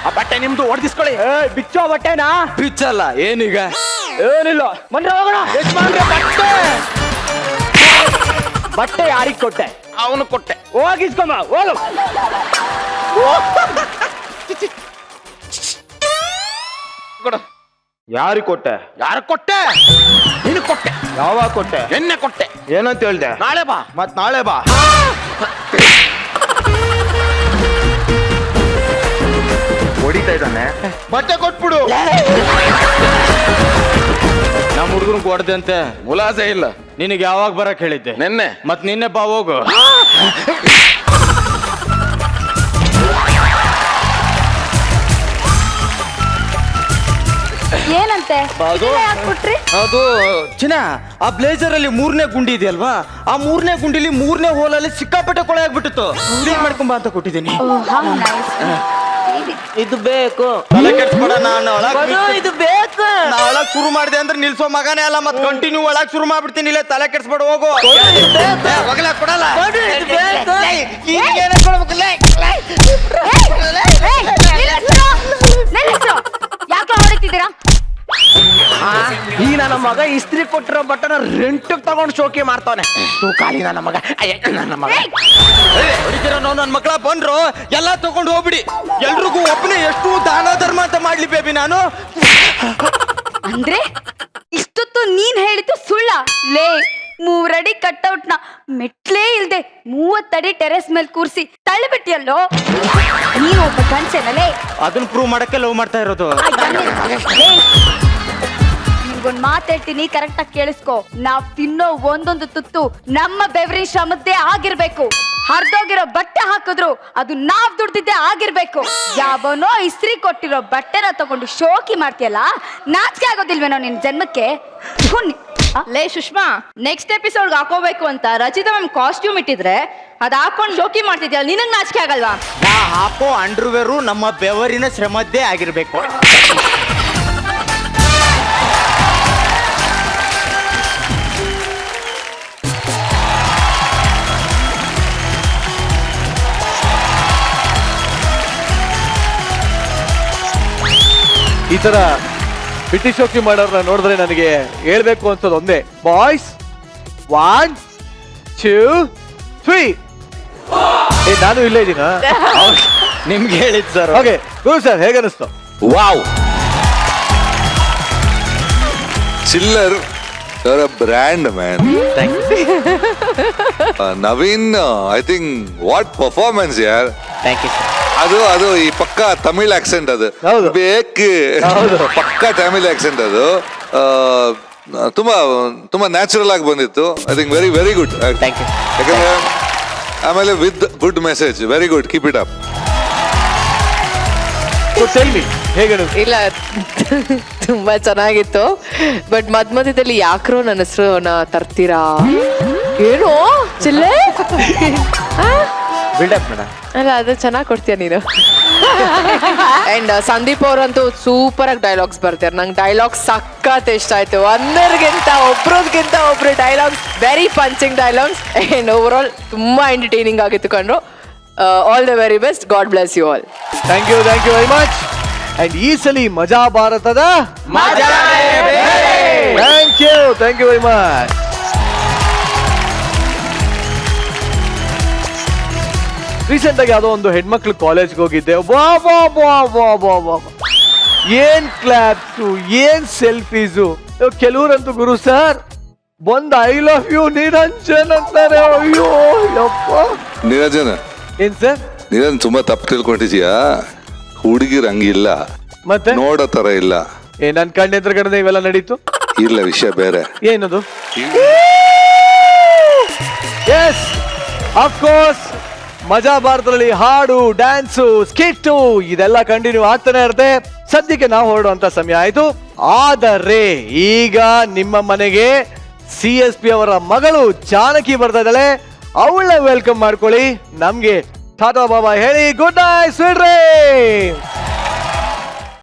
ಆ ಬಟ್ಟೆ ನಿಮ್ದು ಹೊಡೆದಿಸ್ಕೊಳ್ಳಿ. ಬಿಚ್ಚೋ ಬಟ್ಟೆನಾ? ಬಿಚ್ಚಲ್ಲ. ಏನೀಗ? ಏನಿಲ್ಲ, ಬನ್ರಿ ಹೋಗೋಣ. ಬಟ್ಟೆ ಯಾರಿಗ್ ಕೊಟ್ಟೆ? ಅವನು ಕೊಟ್ಟೆ. ಹೋಗಿಸ್ಕೊಂಬ, ಹೋಗು. ಯಾರಿಗೆ ಕೊಟ್ಟೆ? ಯಾರ ಕೊಟ್ಟೆ? ನಿನಗೆ ಕೊಟ್ಟೆ. ಯಾವಾಗ ಕೊಟ್ಟೆ? ಎನ್ನೆ ಕೊಟ್ಟೆ. ಏನಂತ ಹೇಳ್ದೆ? ನಾಳೆ ಬಾ. ಮತ್ ನಾಳೆ ಬಾ. ಹೊಡಿತಾ ಇದ್ದಾನೆ. ಬಟ್ಟೆ ಕೊಟ್ಬಿಡು. ನಮ್ಮ ಹುಡುಗರು ಕೊಡ್ದಂತೆ. ಮುಲಾಸೆ ಇಲ್ಲ. ನಿನಗೆ ಯಾವಾಗ ಬರಕ್ ಹೇಳಿದ್ದೆ? ನಿನ್ನೆ. ಮತ್ ನಿನ್ನೆ ಬಾ, ಹೋಗು. ಏನಂತೆ? ಕೊಟ್ರಿ? ಅದು ಚಿನ್ನ, ಆ ಬ್ಲೇಸರ್ ಅಲ್ಲಿ 3ನೇ ಗುಂಡಿ ಇದೆಯಲ್ವಾ, ಆ 3ನೇ ಗುಂಡಿಲಿ 3ನೇ ಹೋಲಲ್ಲಿ ಸಿಕ್ಕಾಪಟ್ಟೆ ಕೊಳೆ ಆಗ್ಬಿಟ್ಟಿತ್ತು. ಕ್ಲೀನ್ ಮಾಡ್ಕೊಂಬ ಅಂತ ಕೊಟ್ಟಿದ್ದೀನಿ. ಇದು ಬೇಕು. ತಲೆ ಕೆಡ್ಸ್ಬೇಡ. ನಾನು ಇದು ಬೇಕು. ನಾ ಒಳಗ್ ಶುರು ಮಾಡಿದೆ ಅಂದ್ರೆ ನಿಲ್ಸೋ ಮಗನೇ ಅಲ್ಲ. ಮತ್ ಕಂಟಿನ್ಯೂ ಒಳಗ್ ಶುರು ಮಾಡ್ಬಿಡ್ತೀನಿ. ಇಲ್ಲೇ ತಲೆ ಕೆಡ್ಸ್ಬೇಡ, ಹೋಗು. ಹೋಗಲ್ಲ, ಕೊಡಲ್ಲ. ಯಾಕೆ ಹೊಡಿತಿದ್ದೀರಾ? ಈ ನನ್ನ ಮಗ ಇಸ್ತ್ರಿ ಕೊಟ್ಟಿರೋ ಬಟ್ಟನ ರೆಂಟ್ ತಗೊಂಡು ಶೋಕಿ ಮಾಡ್ತಾನೆ. ತೂಕಾಲಿ ನನ್ನ ಮಗ. ನನ್ನ ಮಗ ಹೊಡಿತೀರ ನಾವು. ನನ್ನ ಮಕ್ಕಳ ಬಂದ್ರು ಎಲ್ಲ ತಗೊಂಡು ಹೋಗ್ಬಿಡಿ. ಎಲ್ರಿಗೂ ಒಬ್ಬನೇ ಎಷ್ಟು ದಾನ ಧರ್ಮ ಅಂತ ಮಾಡ್ಲಿ ಬೇಬಿ ನಾನು. ಅಂದ್ರೆ ಇಷ್ಟೊತ್ತು ನೀನ್ ಹೇಳಿದ್ದು ಸುಳ್ಳ? ಲೇ, 3 ಅಡಿ ಕಟ್ಔಟ್ನ ಮೆಟ್ಲೇ ಇಲ್ದೆ 30 ಅಡಿ ಟೆರೆಸ್ ಮೇಲೆ ಕೂರಿಸಿ ತಳ್ಳಿಬಿಟ್ಟಿಯಲ್ಲೋ. ನೀನು ಒಬ್ಬ ಗಂಡಸೇನಲೇ? ಅದನ್ನ ಪ್ರೂವ್ ಮಾಡಕ್ಕೆ ಲವ್ ಮಾಡ್ತಾ ಇರೋದು. ನಿಮ್ಗೊಂದ್ ಮಾತು ಹೇಳ್ತೀನಿ, ಕರೆಕ್ಟ್ ಆಗಿ ಕೇಳಿಸ್ಕೊ. ನಾವ್ ತಿನ್ನೋ ಒಂದೊಂದು ತುತ್ತು ನಮ್ಮ ಬೆವರಿನ ಶ್ರಮದ್ದೇ ಆಗಿರ್ಬೇಕು. ಹರಿದೋಗಿರೋ ಬಟ್ಟೆ ಹಾಕಿದ್ರು ಅದು ನಾವ್ ದುಡ್ದಿದ್ದೆ ಆಗಿರ್ಬೇಕು. ಯಾವನೋ ಇಸ್ತ್ರಿ ಕೊಟ್ಟಿರೋ ಬಟ್ಟೆನ ತಗೊಂಡು ಶೋಕಿ ಮಾಡ್ತೀಯಲ್ಲ, ನಾಚಿಕೆ ಆಗೋದಿಲ್ವೇನೋ ನಿನ್ ಜನ್ಮಕ್ಕೆ? ಲೇ ಸುಷ್ಮಾ, ನೆಕ್ಸ್ಟ್ ಎಪಿಸೋಡ್ ಹಾಕೋಬೇಕು ಅಂತ ರಚಿತಾ ಮ್ಯಾಮ್ ಕಾಸ್ಟ್ಯೂಮ್ ಇಟ್ಟಿದ್ರೆ ಅದ್ ಹಾಕೊಂಡು ಶೋಕಿ ಮಾಡ್ತಿದ್ಯಲ್ಲ, ನಿನಗ್ ನಾಚಿಕೆ ಆಗಲ್ವಾ? ನಾ ಹಾಕೋ ಅಂಡರ್ವೇರು ನಮ್ಮ ಬೆವರಿನ ಶ್ರಮದ್ದೇ ಆಗಿರ್ಬೇಕು. ಈ ತರ ಬಿಟ್ಟಿ ಶೋಕಿ ಮಾಡೋರ್ನ ನೋಡಿದ್ರೆ ನನಗೆ ಹೇಳ್ಬೇಕು ಅನ್ಸೋದು ಒಂದೇ, ಬಾಯ್ಸ್ 1 2 3. ನಾನು ಇಲ್ಲೇ ಇದ್ದೀನ. ನಿಮ್ಗೆ ಹೇಳಿದ್ ಸರ್. ಓಕೆ ಗುರು ಸರ್, ಹೇಗನ್ನಿಸ್ತು? Wow, chiller, you're a brand man. Naveen, I think what performance ಯಾರ್. Thank you. ಅದು ಈ ಪಕ್ಕ ತಮಿಳ್ ಆಕ್ಸೆಂಟ್. ಅದು ಹೌದು. ಬೇಕು. ಪಕ್ಕ ತಮಿಳ್ ಆಕ್ಸೆಂಟ್ ಅದು. ತುಂಬಾ ತುಂಬಾ ನ್ಯಾಚುರಲ್ ಆಗಿ ಬಂದಿತ್ತು. I think very very good. Thank you. ಯಾಕಂದ್ರೆ ಆಮೇಲೆ with good message. Very good, keep it up. ಹೇಗೆ ಇಲ್ಲ ತುಂಬಾ ಚೆನ್ನಾಗಿತ್ತು. ಬಟ್ ಮಧ್ಯದಲ್ಲಿ ಯಾಕ್ರೋ ನನ್ನ ಹೆಸರು ತರ್ತೀರಾ ಏನು ಚಿಲ್ಲೆ ಬಿಲ್ಡಪ್ ಮೇಡಮ್. ಅಲ್ಲ ಅದು ಚೆನ್ನಾಗಿ ಕೊಡ್ತೀಯ ನೀನು. ಅಂಡ್ ಸಂದೀಪ್ ಅವರಂತೂ ಸೂಪರ್ ಆಗಿ ಡೈಲಾಗ್ಸ್ ಬರ್ತಾರೆ. ನಂಗೆ ಡೈಲಾಗ್ಸ್ ಸಖತ್ ಇಷ್ಟ ಆಯ್ತು. ಒಂದರಿಗಿಂತ ಒಬ್ರು dialogues very punching dialogues. And over all ತುಂಬಾ ಎಂಟರ್ಟೈನಿಂಗ್ ಆಗಿತ್ತು ಕಂಡ್ರು. All the very best. God bless you all. Thank you very much. And ಈ ಸಲ ಮಜಾ ಭಾರತದ thank you very much. Recent ಆಗಿ ಯಾವುದೋ ಒಂದು ಹೆಣ್ಮಕ್ಳು ಕಾಲೇಜ್ಗೆ ಹೋಗಿದ್ದೆ. ಏನ್ ಕ್ಲಾಪ್ಸು, ಏನ್ ಸೆಲ್ಫೀಸು. ಕೆಲವ್ರಂತೂ ಗುರು ಸರ್ ಬಂದ್ ಐ ಲವ್ ಯು ನಿರಂಜನ್ ಅಂತಾರೆ. ಅಯ್ಯೋ ಯಪ್ಪ. ನಿರಂಜನ, ಏನ್ ಸರ್? ನಿರಂಜನ್ ತುಂಬಾ ತಪ್ಪು ತಿಳ್ಕೊಂಡಿದ್ಯಾ. ಹುಡುಗಿರ್ ಹಂಗಿಲ್ಲ, ಮತ್ತೆ ನೋಡೋ ತರ ಇಲ್ಲ. ನನ್ ಕಣ್ಣೆದ್ರುಗಡೆ ಇವೆಲ್ಲ ನಡೀತು. ಇಲ್ಲ, ವಿಷಯ ಬೇರೆ. ಏನದು? ಎಸ್, ಅಫ್ಕೋರ್ಸ್ ಮಜಾ ಭಾರತದಲ್ಲಿ ಹಾಡು, ಡ್ಯಾನ್ಸು, ಸ್ಕಿಟ್ಟು ಇದೆಲ್ಲ ಕಂಟಿನ್ಯೂ ಆಗ್ತಾನೆ ಇರುತ್ತೆ. ಸದ್ಯಕ್ಕೆ ನಾವು ಹೊರಡುವಂತ ಸಮಯ ಆಯ್ತು. ಆದರೆ ಈಗ ನಿಮ್ಮ ಮನೆಗೆ CSP ಅವರ ಮಗಳು ಜಾನಕಿ ಬರ್ತಾ ಇದ್ದಾಳೆ. ಅವಳನ್ನ ವೆಲ್ಕಮ್ ಮಾಡ್ಕೊಳ್ಳಿ. ನಮ್ಗೆ ಟಾಟಾ ಬಾಬಾ ಹೇಳಿ ಗುಡ್ ನೈಟ್ ಸ್ವೀಟ್ ಡ್ರೀಮ್ಸ್.